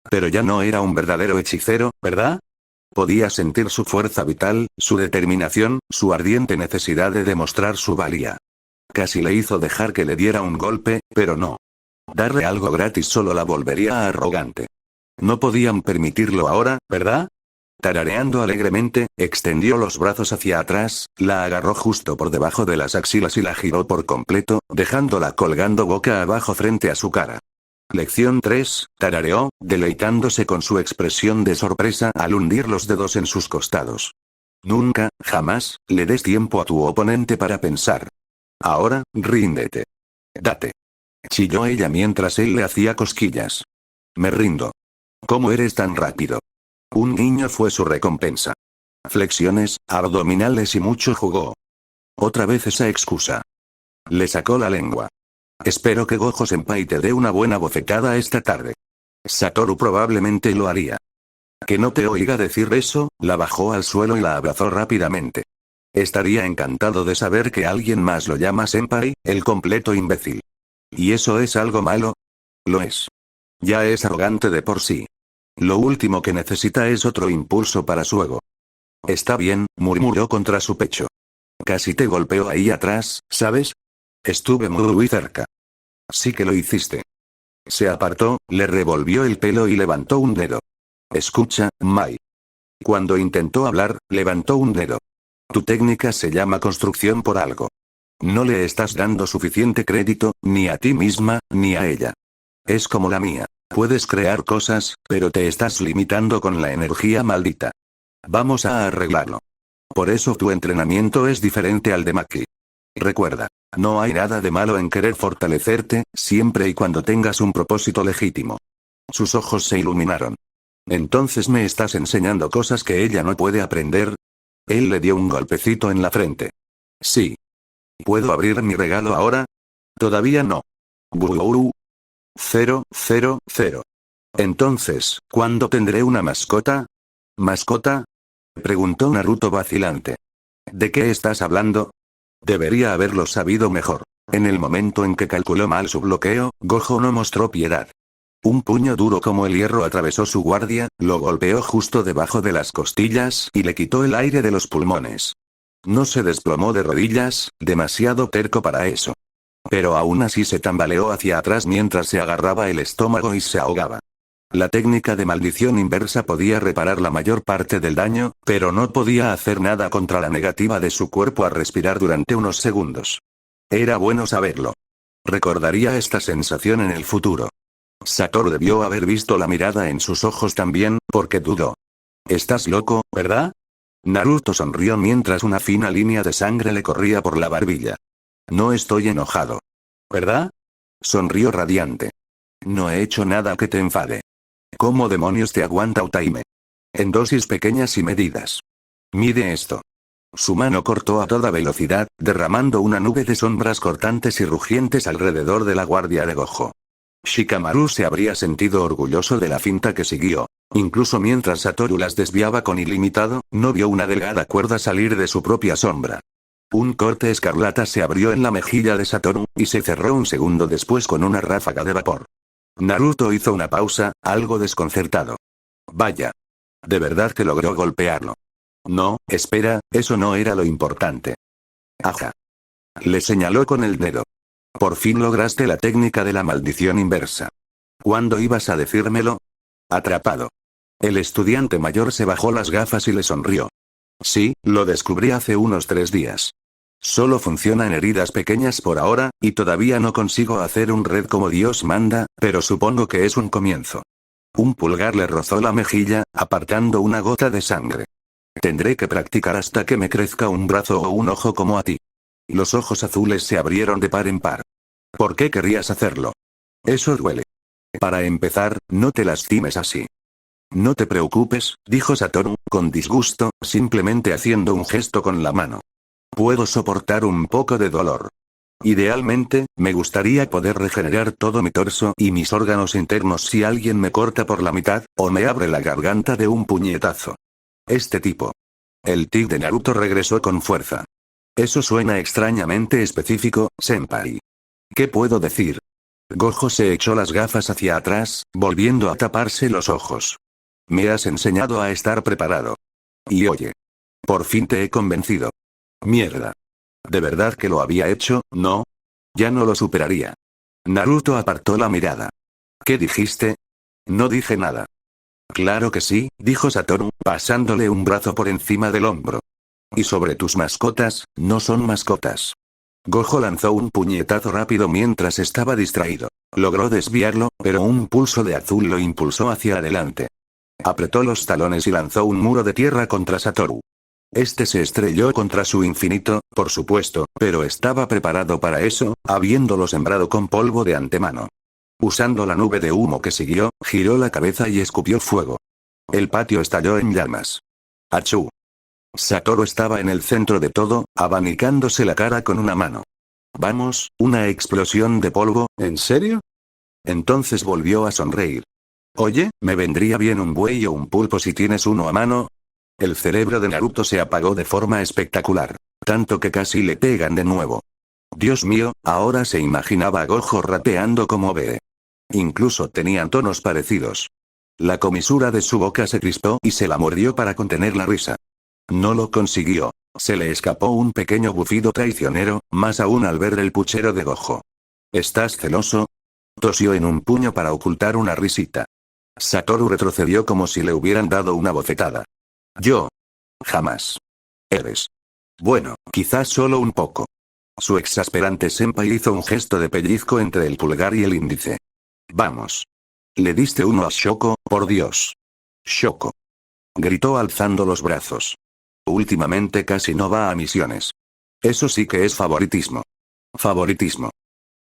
Pero ya no era un verdadero hechicero, ¿verdad? Podía sentir su fuerza vital, su determinación, su ardiente necesidad de demostrar su valía. Casi le hizo dejar que le diera un golpe, pero no. Darle algo gratis solo la volvería arrogante. No podían permitirlo ahora, ¿verdad? Tarareando alegremente, extendió los brazos hacia atrás, la agarró justo por debajo de las axilas y la giró por completo, dejándola colgando boca abajo frente a su cara. Lección 3, tarareó, deleitándose con su expresión de sorpresa al hundir los dedos en sus costados. Nunca, jamás, le des tiempo a tu oponente para pensar. Ahora, ríndete. Date. Chilló ella mientras él le hacía cosquillas. Me rindo. ¿Cómo eres tan rápido? Un niño fue su recompensa. Flexiones, abdominales y mucho jugó. Otra vez esa excusa. Le sacó la lengua. Espero que Gojo-senpai te dé una buena bofetada esta tarde. Satoru probablemente lo haría. Que no te oiga decir eso, la bajó al suelo y la abrazó rápidamente. Estaría encantado de saber que alguien más lo llama senpai, el completo imbécil. ¿Y eso es algo malo? Lo es. Ya es arrogante de por sí. Lo último que necesita es otro impulso para su ego. Está bien, murmuró contra su pecho. Casi te golpeó ahí atrás, ¿sabes? Estuve muy cerca. Sí que lo hiciste. Se apartó, le revolvió el pelo y levantó un dedo. Escucha, Mai. Cuando intentó hablar, levantó un dedo. Tu técnica se llama construcción por algo. No le estás dando suficiente crédito, ni a ti misma, ni a ella. Es como la mía. Puedes crear cosas, pero te estás limitando con la energía maldita. Vamos a arreglarlo. Por eso tu entrenamiento es diferente al de Maki. Recuerda, no hay nada de malo en querer fortalecerte, siempre y cuando tengas un propósito legítimo. Sus ojos se iluminaron. ¿Entonces me estás enseñando cosas que ella no puede aprender? Él le dio un golpecito en la frente. Sí. ¿Puedo abrir mi regalo ahora? Todavía no. Bururu. 000. Entonces, ¿cuándo tendré una mascota? ¿Mascota? Preguntó Naruto vacilante. ¿De qué estás hablando? Debería haberlo sabido mejor. En el momento en que calculó mal su bloqueo, Gojo no mostró piedad. Un puño duro como el hierro atravesó su guardia, lo golpeó justo debajo de las costillas y le quitó el aire de los pulmones. No se desplomó de rodillas, demasiado terco para eso. Pero aún así se tambaleó hacia atrás mientras se agarraba el estómago y se ahogaba. La técnica de maldición inversa podía reparar la mayor parte del daño, pero no podía hacer nada contra la negativa de su cuerpo a respirar durante unos segundos. Era bueno saberlo. Recordaría esta sensación en el futuro. Satoru debió haber visto la mirada en sus ojos también, porque dudó. ¿Estás loco, verdad? Naruto sonrió mientras una fina línea de sangre le corría por la barbilla. No estoy enojado. ¿Verdad? Sonrió radiante. No he hecho nada que te enfade. ¿Cómo demonios te aguanta Utaime? En dosis pequeñas y medidas. Mide esto. Su mano cortó a toda velocidad, derramando una nube de sombras cortantes y rugientes alrededor de la guardia de Gojo. Shikamaru se habría sentido orgulloso de la finta que siguió. Incluso mientras Satoru las desviaba con ilimitado, no vio una delgada cuerda salir de su propia sombra. Un corte escarlata se abrió en la mejilla de Satoru, y se cerró un segundo después con una ráfaga de vapor. Naruto hizo una pausa, algo desconcertado. Vaya. De verdad que logró golpearlo. No, espera, eso no era lo importante. Aja. Le señaló con el dedo. Por fin lograste la técnica de la maldición inversa. ¿Cuándo ibas a decírmelo? Atrapado. El estudiante mayor se bajó las gafas y le sonrió. Sí, lo descubrí hace unos 3 días. Solo funciona en heridas pequeñas por ahora, y todavía no consigo hacer un red como Dios manda, pero supongo que es un comienzo. Un pulgar le rozó la mejilla, apartando una gota de sangre. Tendré que practicar hasta que me crezca un brazo o un ojo como a ti. Los ojos azules se abrieron de par en par. ¿Por qué querrías hacerlo? Eso duele. Para empezar, no te lastimes así. No te preocupes, dijo Satoru, con disgusto, simplemente haciendo un gesto con la mano. Puedo soportar un poco de dolor. Idealmente, me gustaría poder regenerar todo mi torso y mis órganos internos si alguien me corta por la mitad, o me abre la garganta de un puñetazo. Este tipo. El tic de Naruto regresó con fuerza. Eso suena extrañamente específico, senpai. ¿Qué puedo decir? Gojo se echó las gafas hacia atrás, volviendo a taparse los ojos. Me has enseñado a estar preparado. Y oye. Por fin te he convencido. Mierda. ¿De verdad que lo había hecho, no? Ya no lo superaría. Naruto apartó la mirada. ¿Qué dijiste? No dije nada. Claro que sí, dijo Satoru, pasándole un brazo por encima del hombro. Y sobre tus mascotas, no son mascotas. Gojo lanzó un puñetazo rápido mientras estaba distraído. Logró desviarlo, pero un pulso de azul lo impulsó hacia adelante. Apretó los talones y lanzó un muro de tierra contra Satoru. Este se estrelló contra su infinito, por supuesto, pero estaba preparado para eso, habiéndolo sembrado con polvo de antemano. Usando la nube de humo que siguió, giró la cabeza y escupió fuego. El patio estalló en llamas. ¡Achú! Satoru estaba en el centro de todo, abanicándose la cara con una mano. Vamos, una explosión de polvo, ¿en serio? Entonces volvió a sonreír. Oye, me vendría bien un buey o un pulpo si tienes uno a mano. El cerebro de Naruto se apagó de forma espectacular. Tanto que casi le pegan de nuevo. Dios mío, ahora se imaginaba a Gojo rapeando como Bee. Incluso tenían tonos parecidos. La comisura de su boca se crispó y se la mordió para contener la risa. No lo consiguió. Se le escapó un pequeño bufido traicionero, más aún al ver el puchero de Gojo. ¿Estás celoso? Tosió en un puño para ocultar una risita. Satoru retrocedió como si le hubieran dado una bofetada. Yo. Jamás. Eres. Bueno, quizás solo un poco. Su exasperante senpai hizo un gesto de pellizco entre el pulgar y el índice. Vamos. Le diste uno a Shoko, por Dios. Shoko. Gritó alzando los brazos. Últimamente casi no va a misiones. Eso sí que es favoritismo. Favoritismo.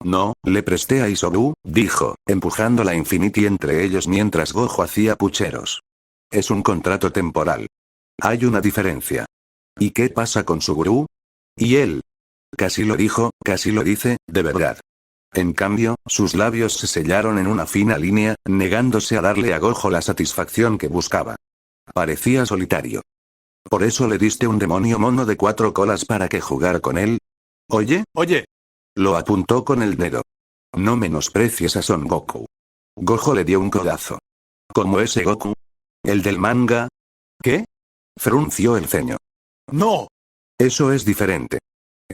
No, le presté a Isobu, dijo, empujando la Infinity entre ellos mientras Gojo hacía pucheros. Es un contrato temporal. Hay una diferencia. ¿Y qué pasa con su gurú? ¿Y él? Casi lo dijo, casi lo dice, de verdad. En cambio, sus labios se sellaron en una fina línea, negándose a darle a Gojo la satisfacción que buscaba. Parecía solitario. ¿Por eso le diste un demonio mono de 4 colas para que jugara con él? Oye, oye. Lo apuntó con el dedo. No menosprecies a Son Goku. Gojo le dio un codazo. ¿Como ese Goku? ¿El del manga? ¿Qué? Frunció el ceño. No. Eso es diferente.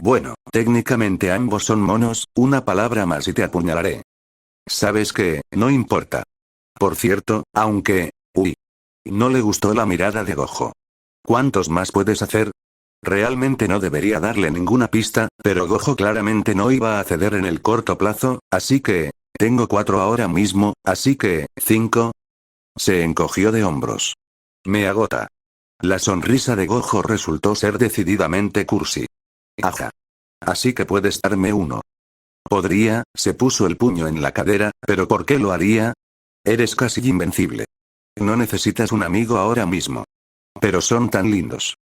Bueno, técnicamente ambos son monos, una palabra más y te apuñalaré. ¿Sabes qué? No importa. Por cierto, aunque... Uy. No le gustó la mirada de Gojo. ¿Cuántos más puedes hacer? Realmente no debería darle ninguna pista, pero Gojo claramente no iba a ceder en el corto plazo, así que... Tengo 4 ahora mismo, así que... 5. Se encogió de hombros. Me agota. La sonrisa de Gojo resultó ser decididamente cursi. Aja. Así que puedes darme uno. Podría, se puso el puño en la cadera, pero ¿por qué lo haría? Eres casi invencible. No necesitas un amigo ahora mismo. Pero son tan lindos.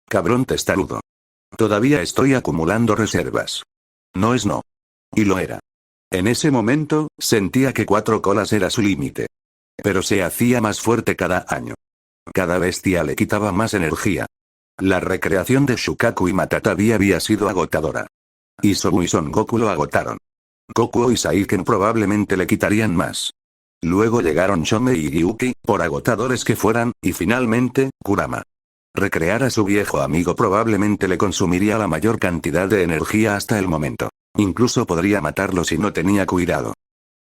Cabrón testarudo. Todavía estoy acumulando reservas. No es no. Y lo era. En ese momento, sentía que 4 colas era su límite. Pero se hacía más fuerte cada año. Cada bestia le quitaba más energía. La recreación de Shukaku y Matatabi había sido agotadora. Isobu y Son Goku lo agotaron. Goku y Saiken probablemente le quitarían más. Luego llegaron Shome y Gyuki, por agotadores que fueran, y finalmente, Kurama. Recrear a su viejo amigo probablemente le consumiría la mayor cantidad de energía hasta el momento. Incluso podría matarlo si no tenía cuidado.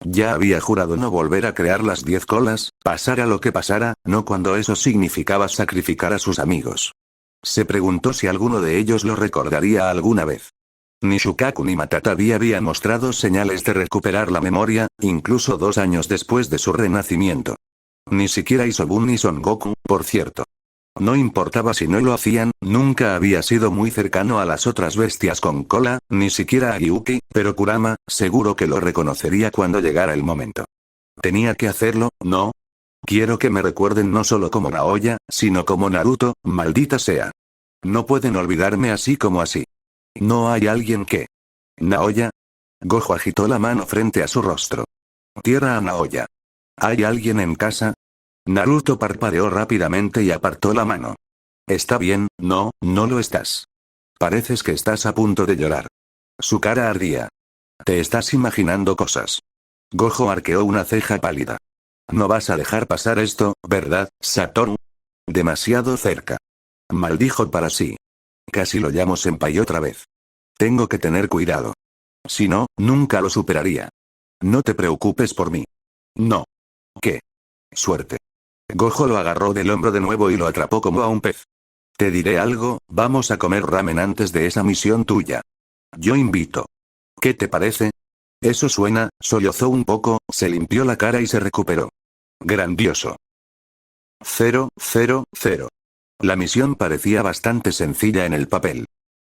Ya había jurado no volver a crear las 10 colas, pasara lo que pasara, no cuando eso significaba sacrificar a sus amigos. Se preguntó si alguno de ellos lo recordaría alguna vez. Ni Shukaku ni Matatabi habían mostrado señales de recuperar la memoria, incluso 2 años después de su renacimiento. Ni siquiera Isobu ni Son Goku, por cierto. No importaba si no lo hacían, nunca había sido muy cercano a las otras bestias con cola, ni siquiera a Gyuki, pero Kurama, seguro que lo reconocería cuando llegara el momento. Tenía que hacerlo, ¿no? Quiero que me recuerden no solo como Naoya, sino como Naruto, maldita sea. No pueden olvidarme así como así. ¿No hay alguien que? ¿Naoya? Gojo agitó la mano frente a su rostro. Tierra a Naoya. ¿Hay alguien en casa? Naruto parpadeó rápidamente y apartó la mano. Está bien, no lo estás. Pareces que estás a punto de llorar. Su cara ardía. Te estás imaginando cosas. Gojo arqueó una ceja pálida. No vas a dejar pasar esto, ¿verdad, Satoru? Demasiado cerca. Maldijo para sí. Casi lo llamo senpai otra vez. Tengo que tener cuidado. Si no, nunca lo superaría. No te preocupes por mí. No. ¿Qué? Suerte. Gojo lo agarró del hombro de nuevo y lo atrapó como a un pez. Te diré algo, vamos a comer ramen antes de esa misión tuya. Yo invito. ¿Qué te parece? Eso suena, sollozó un poco, se limpió la cara y se recuperó. Grandioso. 0, 0, 0. La misión parecía bastante sencilla en el papel.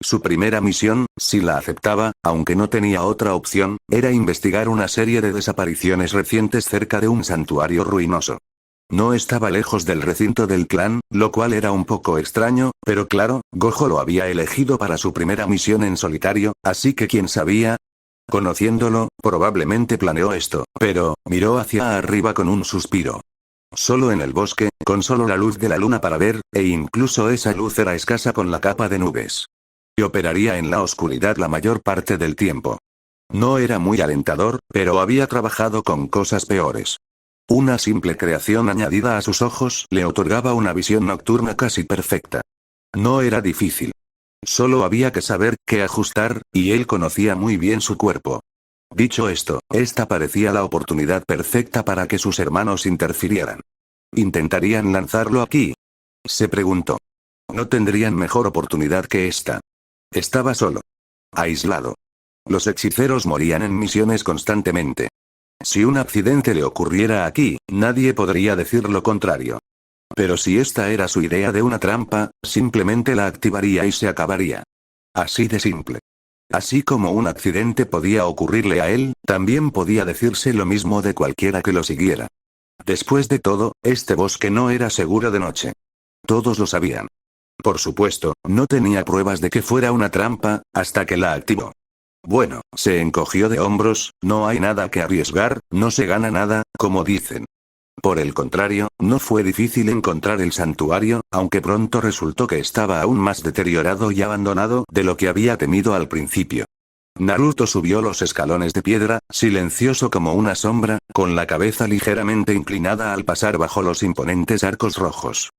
Su primera misión, si la aceptaba, aunque no tenía otra opción, era investigar una serie de desapariciones recientes cerca de un santuario ruinoso. No estaba lejos del recinto del clan, lo cual era un poco extraño, pero claro, Gojo lo había elegido para su primera misión en solitario, así que quién sabía. Conociéndolo, probablemente planeó esto, pero, miró hacia arriba con un suspiro. Solo en el bosque, con solo la luz de la luna para ver, e incluso esa luz era escasa con la capa de nubes. Y operaría en la oscuridad la mayor parte del tiempo. No era muy alentador, pero había trabajado con cosas peores. Una simple creación añadida a sus ojos le otorgaba una visión nocturna casi perfecta. No era difícil. Solo había que saber qué ajustar, y él conocía muy bien su cuerpo. Dicho esto, esta parecía la oportunidad perfecta para que sus hermanos interfirieran. ¿Intentarían lanzarlo aquí? Se preguntó. No tendrían mejor oportunidad que esta. Estaba solo. Aislado. Los hechiceros morían en misiones constantemente. Si un accidente le ocurriera aquí, nadie podría decir lo contrario. Pero si esta era su idea de una trampa, simplemente la activaría y se acabaría. Así de simple. Así como un accidente podía ocurrirle a él, también podía decirse lo mismo de cualquiera que lo siguiera. Después de todo, este bosque no era seguro de noche. Todos lo sabían. Por supuesto, no tenía pruebas de que fuera una trampa, hasta que la activó. Bueno, se encogió de hombros, no hay nada que arriesgar, no se gana nada, como dicen. Por el contrario, no fue difícil encontrar el santuario, aunque pronto resultó que estaba aún más deteriorado y abandonado de lo que había temido al principio. Naruto subió los escalones de piedra, silencioso como una sombra, con la cabeza ligeramente inclinada al pasar bajo los imponentes arcos rojos.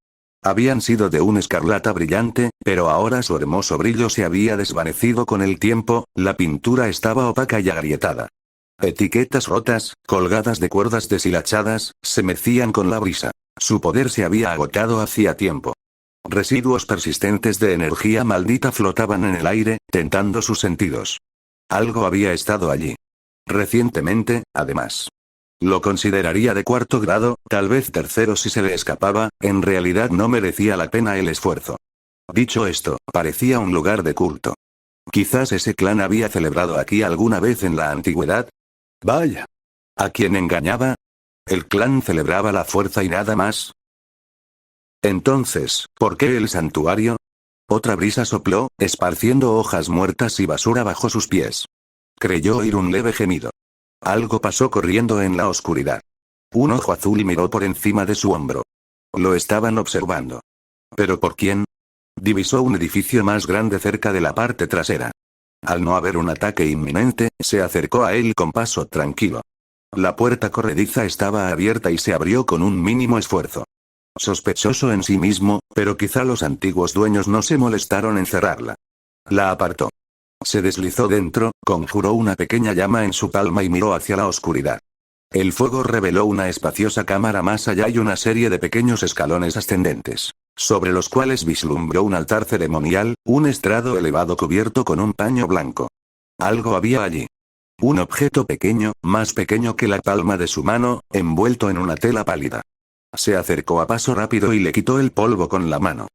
Habían sido de un escarlata brillante, pero ahora su hermoso brillo se había desvanecido con el tiempo, la pintura estaba opaca y agrietada. Etiquetas rotas, colgadas de cuerdas deshilachadas, se mecían con la brisa. Su poder se había agotado hacía tiempo. Residuos persistentes de energía maldita flotaban en el aire, tentando sus sentidos. Algo había estado allí. Recientemente, además. Lo consideraría de 4º grado, tal vez 3º si se le escapaba, en realidad no merecía la pena el esfuerzo. Dicho esto, parecía un lugar de culto. Quizás ese clan había celebrado aquí alguna vez en la antigüedad. Vaya. ¿A quién engañaba? ¿El clan celebraba la fuerza y nada más? Entonces, ¿por qué el santuario? Otra brisa sopló, esparciendo hojas muertas y basura bajo sus pies. Creyó oír un leve gemido. Algo pasó corriendo en la oscuridad. Un ojo azul miró por encima de su hombro. Lo estaban observando. ¿Pero por quién? Divisó un edificio más grande cerca de la parte trasera. Al no haber un ataque inminente, se acercó a él con paso tranquilo. La puerta corrediza estaba abierta y se abrió con un mínimo esfuerzo. Sospechoso en sí mismo, pero quizá los antiguos dueños no se molestaron en cerrarla. La apartó. Se deslizó dentro, conjuró una pequeña llama en su palma y miró hacia la oscuridad. El fuego reveló una espaciosa cámara más allá y una serie de pequeños escalones ascendentes, sobre los cuales vislumbró un altar ceremonial, un estrado elevado cubierto con un paño blanco. Algo había allí. Un objeto pequeño, más pequeño que la palma de su mano, envuelto en una tela pálida. Se acercó a paso rápido y le quitó el polvo con la mano.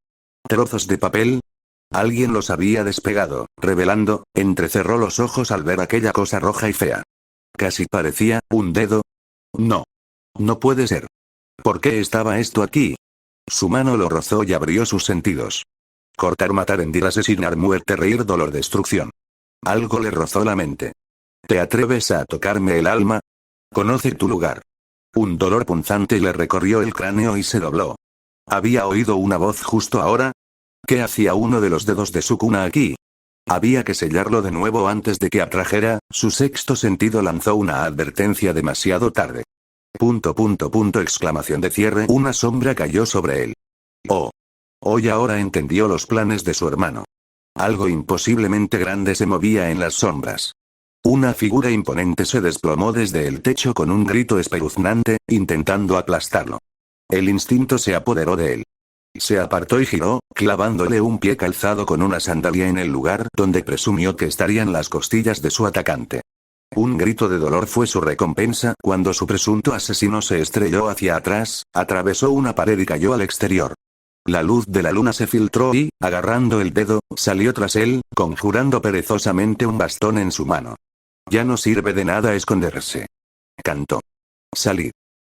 ¿Trozos de papel? Alguien los había despegado, revelando, entrecerró los ojos al ver aquella cosa roja y fea. Casi parecía un dedo. No. No puede ser. ¿Por qué estaba esto aquí? Su mano lo rozó y abrió sus sentidos. Cortar, matar, hendir, asesinar, muerte, reír, dolor, destrucción. Algo le rozó la mente. ¿Te atreves a tocarme el alma? Conoce tu lugar. Un dolor punzante le recorrió el cráneo y se dobló. ¿Había oído una voz justo ahora? ¿Qué hacía uno de los dedos de su cuna aquí? Había que sellarlo de nuevo antes de que atrajera, su sexto sentido lanzó una advertencia demasiado tarde. Exclamación de cierre. Una sombra cayó sobre él. Oh. Hoy ahora entendió los planes de su hermano. Algo imposiblemente grande se movía en las sombras. Una figura imponente se desplomó desde el techo con un grito espeluznante, intentando aplastarlo. El instinto se apoderó de él. Se apartó y giró, clavándole un pie calzado con una sandalia en el lugar donde presumió que estarían las costillas de su atacante. Un grito de dolor fue su recompensa cuando su presunto asesino se estrelló hacia atrás, atravesó una pared y cayó al exterior. La luz de la luna se filtró y, agarrando el dedo, salió tras él, conjurando perezosamente un bastón en su mano. Ya no sirve de nada esconderse. Cantó. Salid.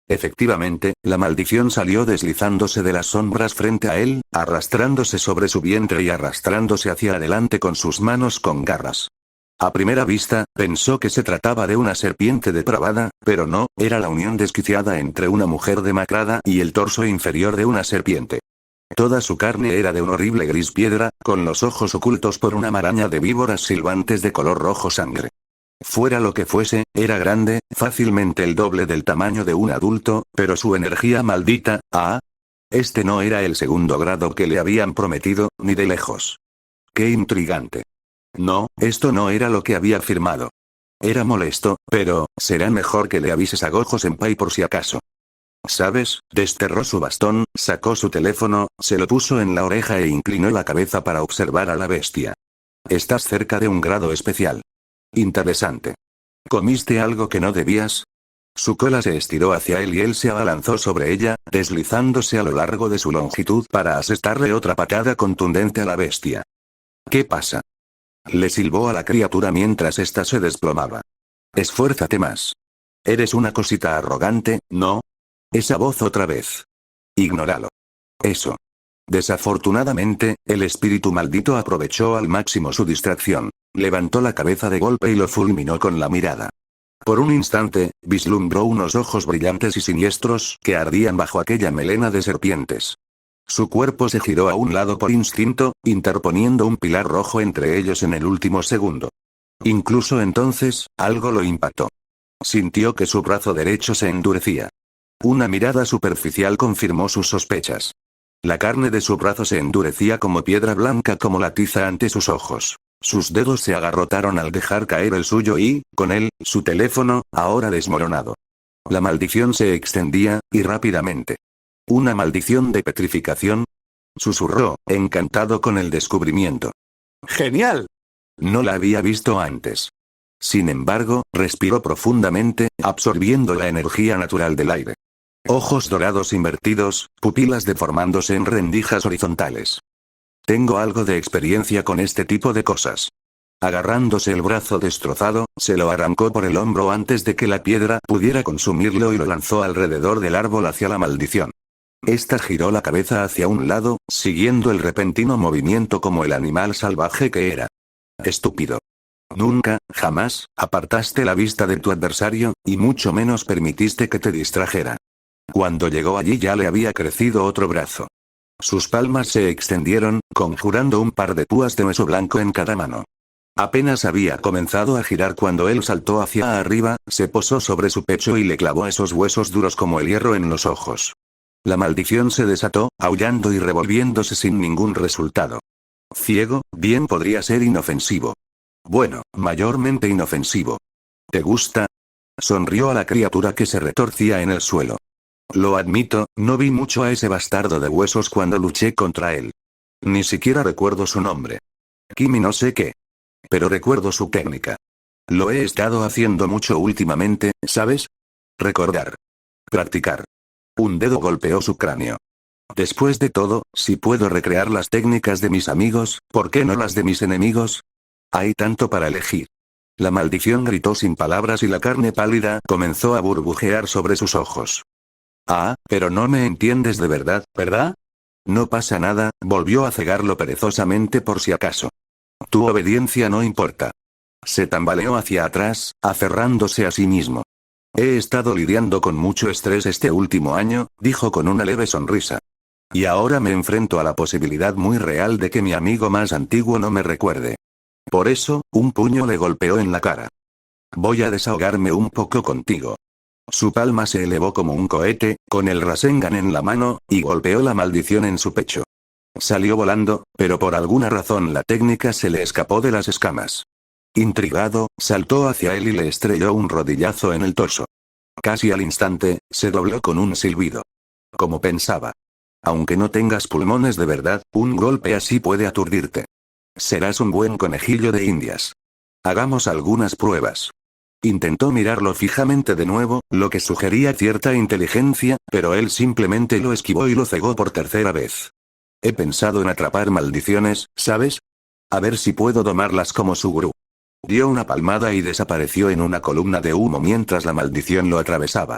Efectivamente, la maldición salió deslizándose de las sombras frente a él, arrastrándose sobre su vientre y arrastrándose hacia adelante con sus manos con garras. A primera vista, pensó que se trataba de una serpiente depravada, pero no, era la unión desquiciada entre una mujer demacrada y el torso inferior de una serpiente. Toda su carne era de un horrible gris piedra, con los ojos ocultos por una maraña de víboras silbantes de color rojo sangre. Fuera lo que fuese, era grande, fácilmente el doble del tamaño de un adulto, pero su energía maldita, este no era el segundo grado que le habían prometido, ni de lejos. ¡Qué intrigante! No, esto no era lo que había firmado. Era molesto, pero, será mejor que le avises a Gojo-senpai por si acaso. ¿Sabes? Desterró su bastón, sacó su teléfono, se lo puso en la oreja e inclinó la cabeza para observar a la bestia. Estás cerca de un grado especial. Interesante. ¿Comiste algo que no debías? Su cola se estiró hacia él y él se abalanzó sobre ella, deslizándose a lo largo de su longitud para asestarle otra patada contundente a la bestia. ¿Qué pasa? Le silbó a la criatura mientras ésta se desplomaba. Esfuérzate más. Eres una cosita arrogante, ¿no? Esa voz otra vez. Ignóralo. Eso. Desafortunadamente, el espíritu maldito aprovechó al máximo su distracción. Levantó la cabeza de golpe y lo fulminó con la mirada. Por un instante, vislumbró unos ojos brillantes y siniestros que ardían bajo aquella melena de serpientes. Su cuerpo se giró a un lado por instinto, interponiendo un pilar rojo entre ellos en el último segundo. Incluso entonces, algo lo impactó. Sintió que su brazo derecho se endurecía. Una mirada superficial confirmó sus sospechas. La carne de su brazo se endurecía como piedra blanca como la tiza ante sus ojos. Sus dedos se agarrotaron al dejar caer el suyo y, con él, su teléfono, ahora desmoronado. La maldición se extendía, y rápidamente. ¿Una maldición de petrificación? Susurró, encantado con el descubrimiento. ¡Genial! No la había visto antes. Sin embargo, respiró profundamente, absorbiendo la energía natural del aire. Ojos dorados invertidos, pupilas deformándose en rendijas horizontales. Tengo algo de experiencia con este tipo de cosas. Agarrándose el brazo destrozado, se lo arrancó por el hombro antes de que la piedra pudiera consumirlo y lo lanzó alrededor del árbol hacia la maldición. Esta giró la cabeza hacia un lado, siguiendo el repentino movimiento como el animal salvaje que era. Estúpido. Nunca, jamás, apartaste la vista de tu adversario, y mucho menos permitiste que te distrajera. Cuando llegó allí ya le había crecido otro brazo. Sus palmas se extendieron, conjurando un par de púas de hueso blanco en cada mano. Apenas había comenzado a girar cuando él saltó hacia arriba, se posó sobre su pecho y le clavó esos huesos duros como el hierro en los ojos. La maldición se desató, aullando y revolviéndose sin ningún resultado. Ciego, bien podría ser inofensivo. Bueno, mayormente inofensivo. ¿Te gusta? Sonrió a la criatura que se retorcía en el suelo. Lo admito, no vi mucho a ese bastardo de huesos cuando luché contra él. Ni siquiera recuerdo su nombre. Kimi no sé qué. Pero recuerdo su técnica. Lo he estado haciendo mucho últimamente, ¿sabes? Recordar. Practicar. Un dedo golpeó su cráneo. Después de todo, si puedo recrear las técnicas de mis amigos, ¿por qué no las de mis enemigos? Hay tanto para elegir. La maldición gritó sin palabras y la carne pálida comenzó a burbujear sobre sus ojos. Ah, pero no me entiendes de verdad, ¿verdad? No pasa nada, volvió a cegarlo perezosamente por si acaso. Tu obediencia no importa. Se tambaleó hacia atrás, aferrándose a sí mismo. He estado lidiando con mucho estrés este último año, dijo con una leve sonrisa. Y ahora me enfrento a la posibilidad muy real de que mi amigo más antiguo no me recuerde. Por eso, un puño le golpeó en la cara. Voy a desahogarme un poco contigo. Su palma se elevó como un cohete, con el Rasengan en la mano, y golpeó la maldición en su pecho. Salió volando, pero por alguna razón la técnica se le escapó de las escamas. Intrigado, saltó hacia él y le estrelló un rodillazo en el torso. Casi al instante, se dobló con un silbido. Como pensaba. Aunque no tengas pulmones de verdad, un golpe así puede aturdirte. Serás un buen conejillo de indias. Hagamos algunas pruebas. Intentó mirarlo fijamente de nuevo, lo que sugería cierta inteligencia, pero él simplemente lo esquivó y lo cegó por tercera vez. He pensado en atrapar maldiciones, ¿sabes? A ver si puedo domarlas como su gurú. Dio una palmada y desapareció en una columna de humo mientras la maldición lo atravesaba.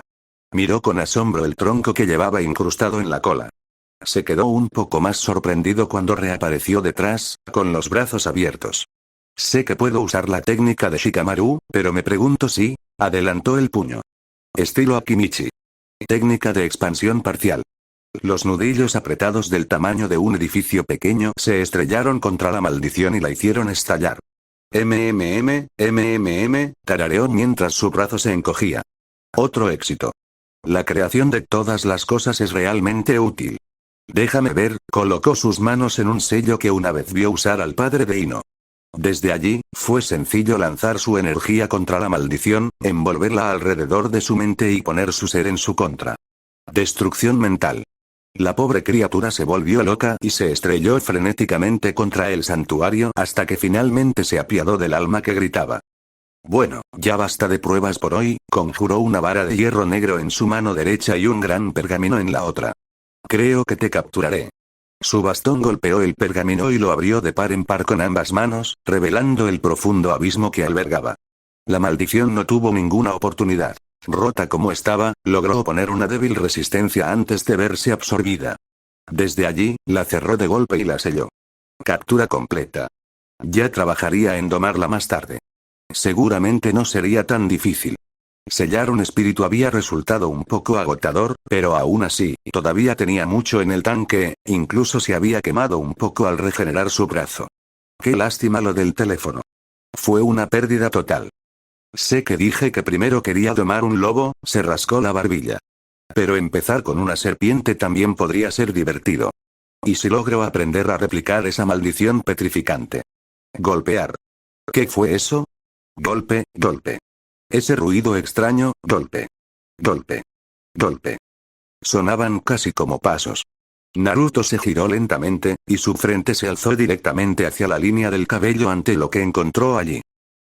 Miró con asombro el tronco que llevaba incrustado en la cola. Se quedó un poco más sorprendido cuando reapareció detrás, con los brazos abiertos. Sé que puedo usar la técnica de Shikamaru, pero me pregunto si... Adelantó el puño. Estilo Akimichi. Técnica de expansión parcial. Los nudillos apretados del tamaño de un edificio pequeño se estrellaron contra la maldición y la hicieron estallar. Tarareó mientras su brazo se encogía. Otro éxito. La creación de todas las cosas es realmente útil. Déjame ver, colocó sus manos en un sello que una vez vio usar al padre de Ino. Desde allí, fue sencillo lanzar su energía contra la maldición, envolverla alrededor de su mente y poner su ser en su contra. Destrucción mental. La pobre criatura se volvió loca y se estrelló frenéticamente contra el santuario hasta que finalmente se apiadó del alma que gritaba. Bueno, ya basta de pruebas por hoy, conjuró una vara de hierro negro en su mano derecha y un gran pergamino en la otra. Creo que te capturaré. Su bastón golpeó el pergamino y lo abrió de par en par con ambas manos, revelando el profundo abismo que albergaba. La maldición no tuvo ninguna oportunidad. Rota como estaba, logró oponer una débil resistencia antes de verse absorbida. Desde allí, la cerró de golpe y la selló. Captura completa. Ya trabajaría en domarla más tarde. Seguramente no sería tan difícil. Sellar un espíritu había resultado un poco agotador, pero aún así, todavía tenía mucho en el tanque, incluso se había quemado un poco al regenerar su brazo. Qué lástima lo del teléfono. Fue una pérdida total. Sé que dije que primero quería domar un lobo, se rascó la barbilla. Pero empezar con una serpiente también podría ser divertido. ¿Y si logro aprender a replicar esa maldición petrificante? Golpear. ¿Qué fue eso? Golpe, golpe. Ese ruido extraño, golpe. Golpe. Golpe. Sonaban casi como pasos. Naruto se giró lentamente, y su frente se alzó directamente hacia la línea del cabello ante lo que encontró allí.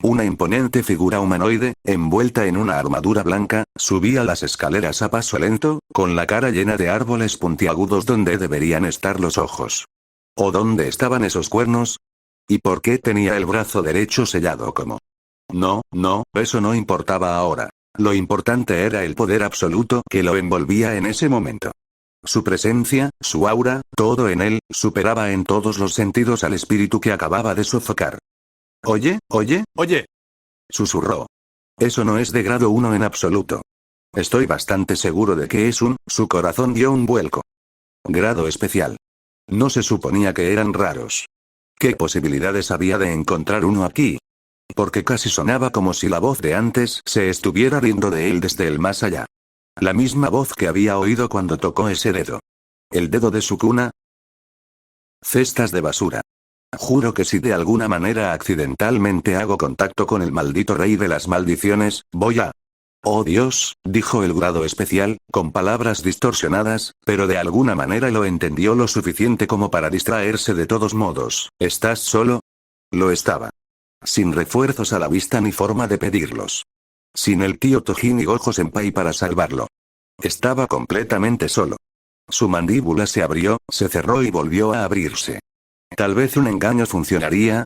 Una imponente figura humanoide, envuelta en una armadura blanca, subía las escaleras a paso lento, con la cara llena de árboles puntiagudos donde deberían estar los ojos. ¿O dónde estaban esos cuernos? ¿Y por qué tenía el brazo derecho sellado como? No, no, eso no importaba ahora. Lo importante era el poder absoluto que lo envolvía en ese momento. Su presencia, su aura, todo en él, superaba en todos los sentidos al espíritu que acababa de sofocar. Oye, oye, oye. Susurró. Eso no es de grado 1 en absoluto. Estoy bastante seguro de que es su corazón dio un vuelco. Grado especial. No se suponía que eran raros. ¿Qué posibilidades había de encontrar uno aquí? Porque casi sonaba como si la voz de antes se estuviera riendo de él desde el más allá. La misma voz que había oído cuando tocó ese dedo. ¿El dedo de su cuna? Cestas de basura. Juro que si de alguna manera accidentalmente hago contacto con el maldito rey de las maldiciones, voy a... Oh Dios, dijo el grado especial, con palabras distorsionadas, pero de alguna manera lo entendió lo suficiente como para distraerse de todos modos. ¿Estás solo? Lo estaba. Sin refuerzos a la vista ni forma de pedirlos. Sin el tío Tojin y Gojo Senpai para salvarlo. Estaba completamente solo. Su mandíbula se abrió, se cerró y volvió a abrirse. Tal vez un engaño funcionaría.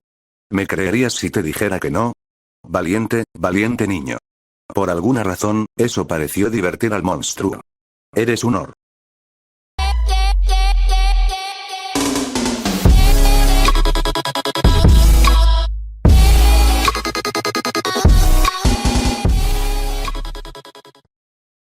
¿Me creerías si te dijera que no? Valiente, valiente niño. Por alguna razón, eso pareció divertir al monstruo. Eres un or.